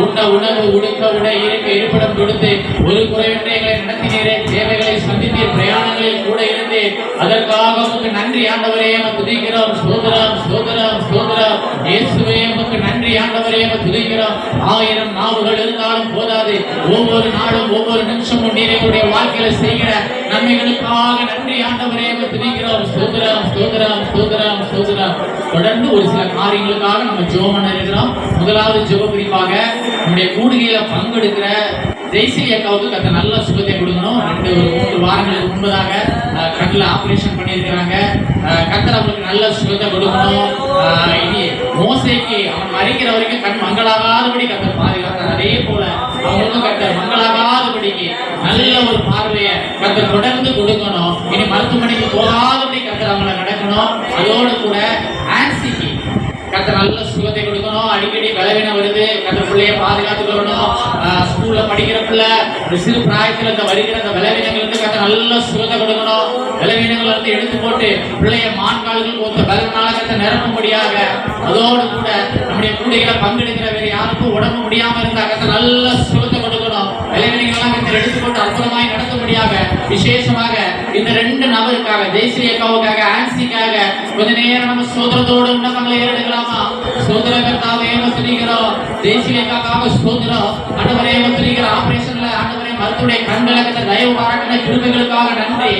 உண்ண உணவு உடுக்க உட இருக்க இருப்பிடம் கொடுத்து ஒரு குறைவின்றி எங்களை நடத்தினீரே. தேவைகளை சந்தித்தீர், பிரயாணங்களில் கூட இருந்து அதற்காக உமக்கு நன்றி ஆண்டவரே துதிக்கிறோம். சோதரம் சோதரம் சோதரம் இயேசுவே உமக்கு நன்றி ஆண்டவரே துதிக்கிறோம். 1000 நாவுகள் இருந்தாலும் போதாது. ஒவ்வொரு நாளும் ஒவ்வொரு நிமிஷமும் நீர் எங்களுடைய வாழ்க்கையில செய்கிற நன்மைகளுக்காக நன்றி ஆண்டவரே துதிக்கிறோம். சோதரம் சோதரம் சோதரம் சோதரம். தொடர்ந்து ஒரு சில காரியங்களுக்காக நம்ம ஜெபம் பண்ண இருக்கிறோம். முதலாவது ஜெப குறிப்பாக நம்முடைய கூடுகையில பங்கெடுக்கிற ஜெய்சிலி அக்காவுக்கு கத்த நல்ல சுகத்தை கொடுக்கணும். 3 வாரங்களுக்கு முன்பதாக கண்ணில் ஆபரேஷன் பண்ணியிருக்கிறாங்க. கத்தர் அவங்களுக்கு நல்ல சுகத்தை கொடுக்கணும். இனி மோசைக்கு அவன் மறிக்கிற வரைக்கும் கண் மங்களாகாதபடி கத்தர் பாதுகாத்தார். அதே போல அவங்களுக்கும் கத்தர் மங்களாகாதபடிக்கு நல்ல ஒரு பார்வையை கத்தர் தொடர்ந்து கொடுக்கணும். இனி மருத்துவமனைக்கு போகாதபடி கத்தர் அவங்களை நடக்கணும். அதோடு கூட ஆன்சிக்கு கத்தர் நல்ல சுகத்தை கொடுக்கணும். அடிக்கடி பலவீனம் வருது, கத்தர் பிள்ளைய பாதுகாத்து கொள்ளணும். ஸ்கூல்ல படிக்கிற பிள்ளை சிறு பிராயத்துல வருகிற அந்த பலவீனங்களுக்கு கத்தர் நல்ல சுகத்தை கொடுக்கணும். பலவீனங்கள் வந்து எடுத்து போட்டு பிள்ளைய மான்கால்கள் ஒத்த பலனால கத்தர் நிரப்பும்படியாக, அதோடு கூட நம்முடைய கூடைகளை பங்கெடுக்கிற வேறு யாருக்கும் உடம்பு முடியாம இருந்தா கத்தர் நல்ல சுகத்தை கொடுக்கணும். பலவீனங்கள்லாம் கத்தர் எடுத்து போட்டு அற்புதமாய் நடத்தும்படியாக விசேஷமாக இந்த 2 நபருக்காக ஜெய்ஸ்ரீ அக்காவுக்காக ஆன்சிக்காக கொஞ்ச நேரம் நம்ம சோதரத்தோடு உண்ணங்களை ஏறெடுக்கலாமா? சோதர கர்த்தாவே துதிக்கிறோம். ஜெய்ஸ்ரீ அக்காவுக்காக சோதரம் ஆண்டவரே துதிக்கிறோம். ஆபரேஷன்ல ஆண்டவரே மருத்துவடைய கண்களுக்கு தயவு பாராட்டின கிருபைகளுக்காக நன்றி.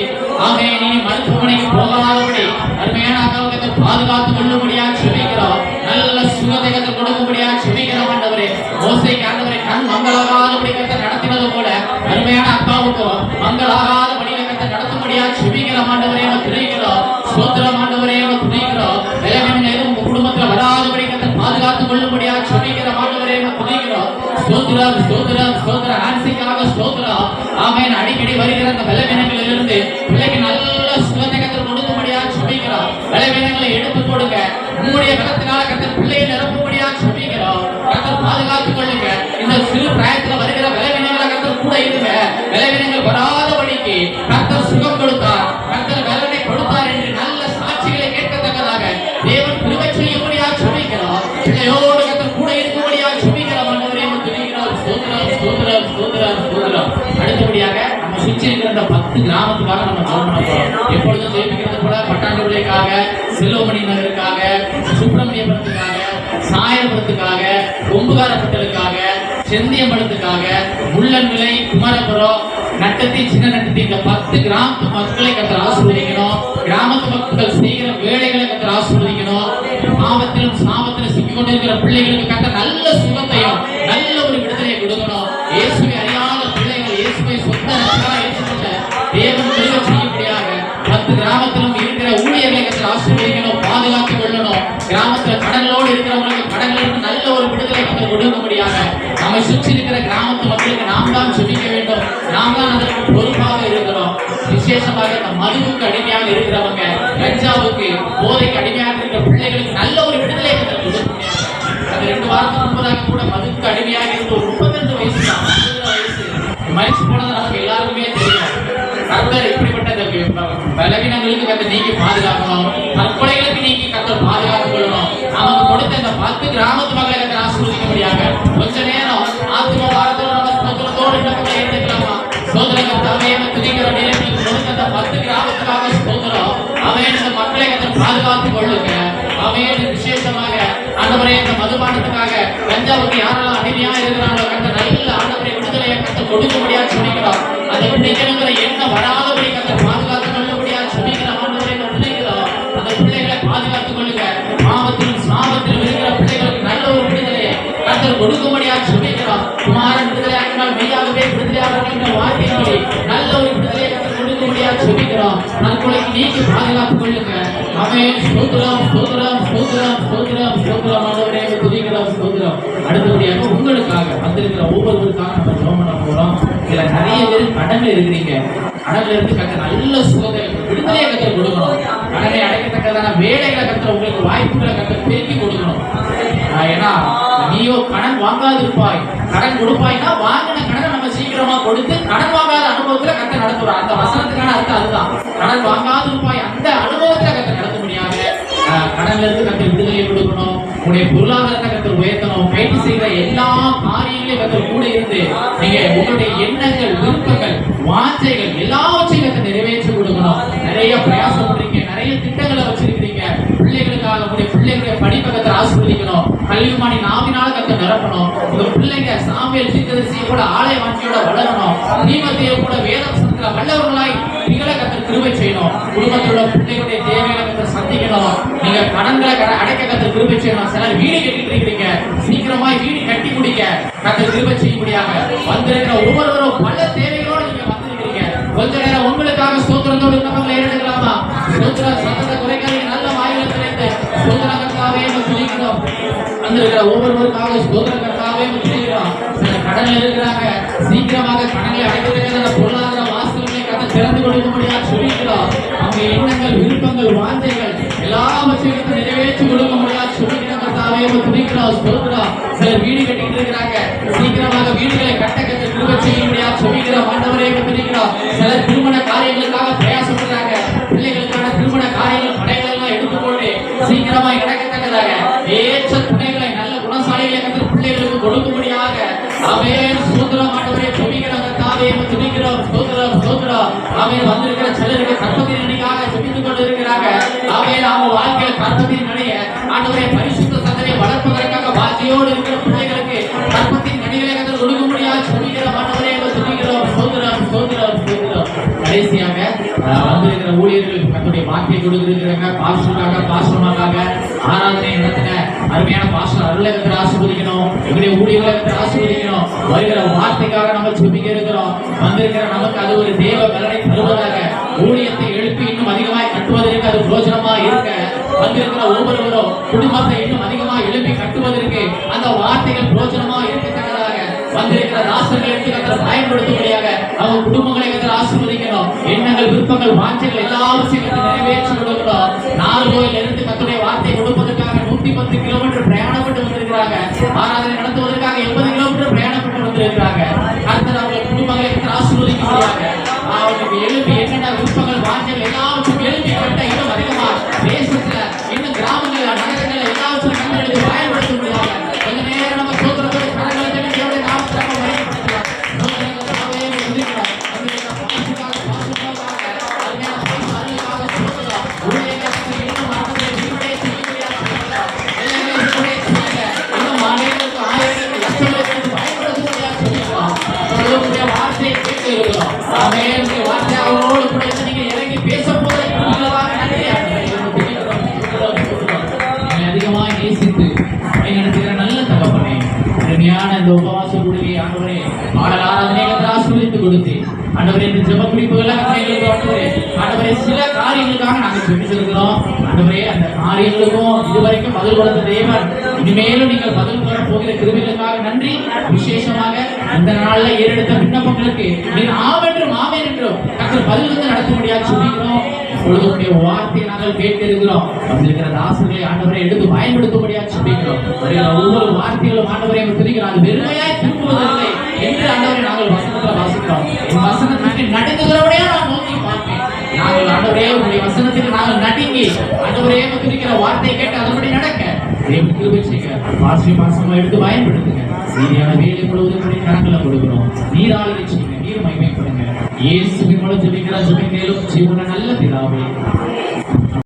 ஆமே நீ மருத்துவமனைக்கு போகாதபடி அருமையான அக்காவுக்கு பாதுகாத்து கொள்ளும்படியா செபிக்கிறோம். நல்ல சுகத்தை கத்த கொடுக்கும்படியா செபிக்கிறோம். ஆண்டவரே மோசைக்கு ஆண்டவரே கண் மங்களாகாதபடி கத்த நடத்தினது போல அருமையான அக்காவுக்கும் மங்களாகாதபடி கத்த நடத்தும்படியா செபிக்கிறோம். ஆண்டவரே துதிக்கிறோம். சோதரம் ஆண்டவரே துதிக்கிறோம். பலவீனங்கள் உங்க குடும்பத்துல வராதபடி கத்த பாதுகாத்து கொள்ளும்படியா செபிக்கிறோம். ஆண்டவரே துதிக்கிறோம். சோதரம் சோதரம் சோதரம் ஆன்சிக்காக சோதரம். ஆமென். அடிக்கடி வருகிற அந்த பலவீனங்களிலிருந்து பிள்ளைக்கு நல்ல சுகத்தை கத்த கொடுக்கும்படியா செபிக்கிறோம். பலவீனங்களை எடுத்து கொடுங்க. உங்களுடைய பலத்தினால கத்த பிள்ளையை நிரப்பும்படியா செபிக்கிறோம். கத்த பாதுகாத்துக் கொள்ளுங்க. இந்த சிறு பிராயத்துல வருகிற பலவீனங்களை கத்த கூட இருங்க. பலவீனங்கள் வராதபடிக்கு கத்தர் சுகம் கொடுத்தார், கத்தர் பலனை கொடுத்தார் என்று நல்ல சாட்சிகளை கேட்கத்தக்கதாக தேவன் கிருபை செய்யும்படியா செபிக்கிறோம். பிள்ளையோடு கத்தர் கூட இருக்கும்படியா செபிக்கிறோம். ஆண்டவரே துதிக்கிறோம். ஸ்தோத்திரம் ஸ்தோத்திரம் ஸ்தோத்திரம் ஸ்தோத்திரம். அடுத்தபடியாக நம்ம சுற்றி இருக்கிற அந்த 10 கிராமத்துக்காக நம்ம ஜெபம் பண்ண போறோம். எப்பொழுதும் ஜெபிக்கிறது போல பட்டாண்டுகளுக்காக, செல்வமணி நகருக்காக, சுப்பிரமணியபுரத்துக்காக, சாயபுரத்துக்காக, கொம்புகாரப்பட்டலுக்காக, செந்தியம்பலத்துக்காக, முள்ளன்விலை, குமரபுரம், நட்டத்தி, சின்ன நட்டத்தி இந்த 10 கிராமத்து மக்களை கத்தர் ஆசீர்வதிக்கணும். கிராமத்து மக்கள் செய்கிற வேலைகளை கத்தர் ஆசீர்வதிக்கணும். பாவத்திலும் சாபத்திலும் சிக்கிக் கொண்டிருக்கிற பிள்ளைகளுக்கு கத்தர் நல்ல சுகத்தையும் நல்ல ஒரு விடுதலையை கொடுக்கணும். இயேசுவை அறியாத பிள்ளைகள் இயேசுவை சொந்த ஏற்றுக்கொண்ட தேவன் கிருபை செய்யும்படியாக 10 கிராமத்திலும் இருக்கிற ஊழியர்களை கத்தர் ஆசீர்வதிக்கணும், பாதுகாத்துக் கொள்ளணும். கிராமத்துல கடலோடு இருக்கிறவங்களுக்கு கடலிலிருந்து நல்ல ஒரு விடுதலை கத்தர் கொடுக்கும்படியாக நம்மை சுற்றி இருக்கிற கிராமத்து மக்களுக்கு நாம் தான் ஜெபிக்க வேண்டும். நாம் தான் அதற்கு பொறுப்பாக இருக்கிறோம். விசேஷமாக இந்த மதுவுக்கு அடிமையாக இருக்கிறவங்க, கஞ்சாவுக்கு, போதைக்கு அடிமையாக இருக்கிற பிள்ளைகளுக்கு நல்ல ஒரு விடுதலை கொடுக்க. அது 2 வாரத்துக்கு முன்பதாக கூட மதுவுக்கு அடிமையாக இருந்த ஒரு 32 வயசு தான், 32 வயசு மறிச்சு போனது நமக்கு எல்லாருக்குமே தெரியும். கர்த்தர் இப்படிப்பட்ட பலவீனங்களுக்கு கர்த்தர் நீக்கி பாதுகாக்கணும், தற்கொலைகளுக்கு நீக்கி கர்த்தர் பாதுகாத்துக் கொள்ளணும். நமக்கு கொடுத்த இந்த 10 கிராமத்து மக்களை கர்த்தர் ஆசீர்வதிக்கும்படியாக கொஞ்ச நேரம் ஆத்ம வாரத்தோடு நம்ம ஸ்தோத்திரத்தோடு நம்ம இருந்துக்கலாமா? ஸ்தோத்திரம் கர்த்தாவே, துதிக்கிற நேரத்தில் கொடுத்த அந்த 10 கிராமத்துக்காக ஸ்தோத்திரம். அவன் இந்த மக்களை கர்த்தர் பாதுகாத்துக் கொள்ளுங்க. அவன் விசேஷமாக ஆண்டவரே இந்த மதுபானத்துக்காக கஞ்சாவுக்கு யாரெல்லாம் அடிமையா இருக்கிறாங்களோ கர்த்தர் நல்ல ஆண்டவரே விடுதலையை கர்த்தர் கொடுக்கும்படியாக சொல்லிக்கிறோம். அதை பிடிக்கணுங்கிற எண்ணம் வராதபடி கர்த்தர் பாதுகாத்துக் கொள்ளும்படியாக சொல்லிக்கிற ஆண்டவரே பிள்ளைகளோ அந்த பிள்ளைகளை பாதுகாத்துக் கொள்ளுங்க. பாவத்திலும் சாபத்திலும் இருக்கிற பிள்ளைகளுக்கு நல்ல ஒரு விடுதலையை கர்த்தர் கொடுக்கும்படியாக சொல்லிக்கிறோம். குமாரன் விடுதலையாக்கினால் மெய்யாகவே விடுதலையாகிற வார்த்தையின்படி நல்ல ஒரு விடுதலையை கர்த்தர் கொடுக்கும்படியாக சொல்லிக்கிறோம். தற்கொலைக்கு நீக்கி பாதுகாத்துக் கொள்ளுங்க. அவன் ஸ்தோத்திரம் ஸ்தோத்திரம் ஸ்தோத்திரம் ஸ்தோத்திரம் ஸ்தோத்திரம் ஆண்டவரே துதிக்கிறோம் ஸ்தோத்திரம். அடுத்தபடியாக உங்களுக்காக வந்திருக்கிற ஒவ்வொருவருக்காக நம்ம ஜெபம் பண்ண போறோம். இதுல நிறைய பேர் கடன்ல இருக்கிறீங்க. கடன்ல இருந்து கர்த்தர் நல்ல சுகத்தை விடுதலையை கர்த்தர் கொடுக்கணும். கடனை அடைக்கத்தக்கதான வேலைகளை கர்த்தர் உங்களுக்கு வாய்ப்புகளை கர்த்தர் பெருக்கி கொடுக்கணும். ஏன்னா நீயோ கடன் வாங்காதிருப்பாய், கடன் கொடுப்பாய்னா வாங்கின கடனை நம்ம சீக்கிரமா கொடுத்து கடன் வாங்காத அனுபவத்துல கர்த்தர் நடத்துவார். அந்த வசனத்துக்கான அர்த்தம் அதுதான். கடன் வாங்காதிருப்பாய் அந்த அனுபவத்துல கர்த்தர் நடத்த முடியாது. கடன்ல இருந்து கர்த்தர் விடுதலை கொடுக்கணும். உங்களுடைய பொருளாதாரத்தை கர்த்தர் உயர்த்தணும். பயிற்சி செய்கிற எல்லா காரியங்களையும் கர்த்தர் கூட இருந்து நீங்க உங்களுடைய எண்ணங்கள், விருப்பங்கள், வாஞ்சைகள் எல்லாவற்றையும் கர்த்தர் நிறைவேற்றி கொடுக்கணும். நிறைய பிரயாசம் பண்றீங்க, நிறைய திட்டங்களை வச்சிருக்கிறீங்க. பிள்ளைகளுக்காக உங்களுடைய பிள்ளைகளுடைய படிப்பை கர்த்தர் ஆசீர்வதிக்கணும். கல்விமானி நாவினால கர்த்தர் நிரப்பணும். உங்க பிள்ளைங்க சாமியல் தீர்க்கதரிசியை கூட ஆலய வாஞ்சியோட வளரணும். தீமத்தையை கூட வேதவசனத்துல வல்லவர்களாய் நீங்களே கர்த்தர் கிருபை செய்யணும். குடும்பத்தோட பிள்ளைகளுடைய தேவைகளை கர்த்தர் சந்திக்கணும். நீங்க கடன்களை அடைக்க கர்த்தர் கிருபை செய்யணும். சிலர் வீடு கட்டிட்டு இருக்கிறீங்க, சீக்கிரமாய் வீடு கட்டி முடிக்க கர்த்தர் கிருபை செய்யும்படியாக வந்திருக்கிற ஒவ்வொருவரும் பல தேவைகளோடு நீங்க வந்திருக்கிறீங்க. கொஞ்ச நேரம் உங்களுக்காக ஸ்தோத்திரத்தோடு நம்மளை ஏறெடுக்கலாமா? ஸ்தோத்திர சத்தத்தை குறைக்காதீங்க. நல்ல வாயில திறந்து ஸ்தோத்திர கர்த்தாவே துதிக்கிறோம். வந்திருக்கிற ஒவ்வொருவருக்காக ஸ்தோத்திர கர்த்தாவே துதிக்கிறோம். சிலர் கடன்ல இருக்கிறாங்க, சீக்கிரமாக கடனை அடைக்கிறதுக்கான பொருளாதார வாசல்களை கர்த்தர் திறந்து கொடுக்கும்படியாக சொல்லிக்கிறோம். அவங்க எண்ணங்கள், விருப்பங்கள், வாஞ்சைகள் எல்லாவற்றையும் நிறைவேற்றி கொடுக்க முடியாது சொல்லிக்கிற கர்த்தாவே துதிக்கிறோம் ஸ்தோத்திரம். சிலர் வீடு கட்டிட்டு இருக்கிறாங்க, சீக்கிரமாக வீடுகளை கட்ட கர்த்தர் கிருபை செய்ய முடியாது சொல்லிக்கிற ஆண்டவரே துதிக்கிறோம். சிலர் திருமண காரியங்களுக்காக பிரயாசப்படுறாங்க, பிள்ளைகளுக்கான திருமண காரியங்கள் படைகள் எல்லாம் எடுத்துக்கொண்டு சீக்கிரமாக நடக்கத்தக்கதாக ஏற்ற துணைகளை நல்ல குணசாலிகளை கர்த்தர் பிள்ளைகளுக்கு கொடுக்கும்படியாக அவன் ஸ்தோத்திரம் ஆண்டவரே துதிக்கிற கர்த்தாவே துதிக்கிறோம் ஸ்தோத்திரம் ஸ்தோத்திரம். அவன் வந்திருக்கிற சிலருக்கு கற்பத்தின் அணிக்காக ஜெபித்துக் கொண்டு இருக்கிறாங்க. அவன் அவங்க வாழ்க்கையில கற்பத்தின் அணிய ஆண்டவரே பரிசுத்த சந்ததியை வளர்ப்பதற்காக வாஞ்சியோடு இருக்கிற பிள்ளைகளுக்கு கற்பத்தின் அணிகளை கர்த்தர் கொடுக்க முடியாது சொல்லிக்கிற ஆண்டவரே துதிக்கிறோம் ஸ்தோத்திரம் ஸ்தோத்திரம் ஸ்தோத்திரம். கடைசியாக வந்திருக்கிற ஊழியர்களுக்கு கர்த்தருடைய வார்த்தையை கொடுத்திருக்கிறாங்க. பாஸ்டருக்காக, பாஸ்டர்மாக்காக ஆராதனை நடத்தின அருமையான பாஸ்டர் அருளை கர்த்தர் ஆசீர்வதிக்கணும். எங்களுடைய ஊழியர்களை கர்த்தர் ஆசீர்வதிக்கணும். வருகிற வார்த்தைக்காக நம்ம ஜெபிக்க இருக்கிறோம். வந்திருக்கிற நமக்கு அது ஒரு தேவ பலனை தருவதாக, ஊழியத்தை எழுப்பி இன்னும் அதிகமாய் கட்டுவதற்கு அது பிரோஜனமா இருக்க, வந்திருக்கிற ஒவ்வொருவரும் குடும்பத்தை இன்னும் அதிகமா எழுப்பி கட்டுவதற்கு அந்த வார்த்தைகள் பிரோஜனமா இருக்கத்தக்கதாக வந்திருக்கிற தாசர்களுக்கு கர்த்தர் பயன்படுத்தும்படியாக அவங்க குடும்பங்களை கர்த்தர் ஆசீர்வதிக்கணும். எண்ணங்கள், விருப்பங்கள், வாஞ்சைகள் எல்லாவற்றையும் கர்த்தர் நிறைவேற்றி கொடுக்கணும். நாகர்கோயிலில் இருந்து கர்த்தருடைய வார்த்தை கொடுப்பதற்காக 110 கிலோமீட்டர் பிரயாணப்பட்டு வந்திருக்கிறாங்க. ஆராதனை நடத்துவதற்காக 80 கிலோமீட்டர் பிரயாணப்பட்டு வந்திருக்கிறாங்க. கர்த்தர் அவங்க குடும்பங்களை கர்த்தர் ஆசீர்வதிக்கும்படியாக அவங்களுக்கு எழுப்பி என்னென்ன விருப்பங்கள், வாஞ்சைகள் எல்லாவற்றையும் எழுப்பி கட்ட இன்னும் அதிகமா தேசத்துல இன்னும் கிராமங்கள், நகரங்கள் எல்லாவற்றையும் கண்டெடுத்து பயன்படுத்த முடியாது. கொஞ்ச நேரம் நம்ம சோத்திரத்தோடு கடன்களை தெரிவிக்கையோட நாம் சிறப்பாக பயன்படுத்தலாம். இன்னும் அருமையான இந்த உபவாச கூடுகை ஆண்டவரே பாடல் ஆராதனைகளை ஆசீர்வதித்து கொடுத்து ஆண்டவரே இந்த ஜெப குறிப்புகளை எங்களுக்கு ஆண்டவரே சில காரியங்களுக்காக நாங்கள் ஜெபிச்சிருக்கிறோம். ஆண்டவரே அந்த காரியங்களுக்கும் இதுவரைக்கும் பதில் கொடுத்த தேவன் இனிமேலும் நீங்கள் பதில் தர போகிற கிருபைகளுக்காக நன்றி. விசேஷமாக இந்த நாள்ல ஏறெடுத்த விண்ணப்பங்களுக்கு நீர் ஆவென்றும் ஆவேன் என்றும் கர்த்தர் பதில் வந்து நடத்த முடியாது சொல்லிக்கிறோம். இப்பொழுது உடைய வார்த்தையை நாங்கள் கேட்டிருக்கிறோம். வந்திருக்கிற தாசர்களை ஆண்டவரை எடுத்து பயன்படுத்த முடியாது சொல்லிக்கிறோம். ஒவ்வொரு வார்த்தைகளும் ஆண்டவரை துதிக்கிறோம். அது வெறுமையாய் திரும்புவதில்லை என்று ஆண்டவரை நாங்கள் வசனத்தில் வாசிக்கிறோம். என் வசனத்திற்கு நடுங்குகிறவரையா நான் நோக்கி பார்ப்பேன். நாங்கள் ஆண்டவரே உங்களுடைய வசனத்துக்கு நாங்கள் நடுங்கி ஆண்டவரே துதிக்கிற வார்த்தையை கேட்டு அதன்படி நடக்க தேவன் கிருபை செய்ய பாசமா எடுத்து பயன்படுத்துங்க. நீதியான வேலை முழுவதும் கணக்கில் கொடுக்கிறோம். நீராளுகை செய்யுங்க, நீர் மகிமைப்படுங்க. இயேசுவின் மூலம் ஜெபிக்கிற ஜெபம் கேளும் ஜீவன நல்ல பிதாவே.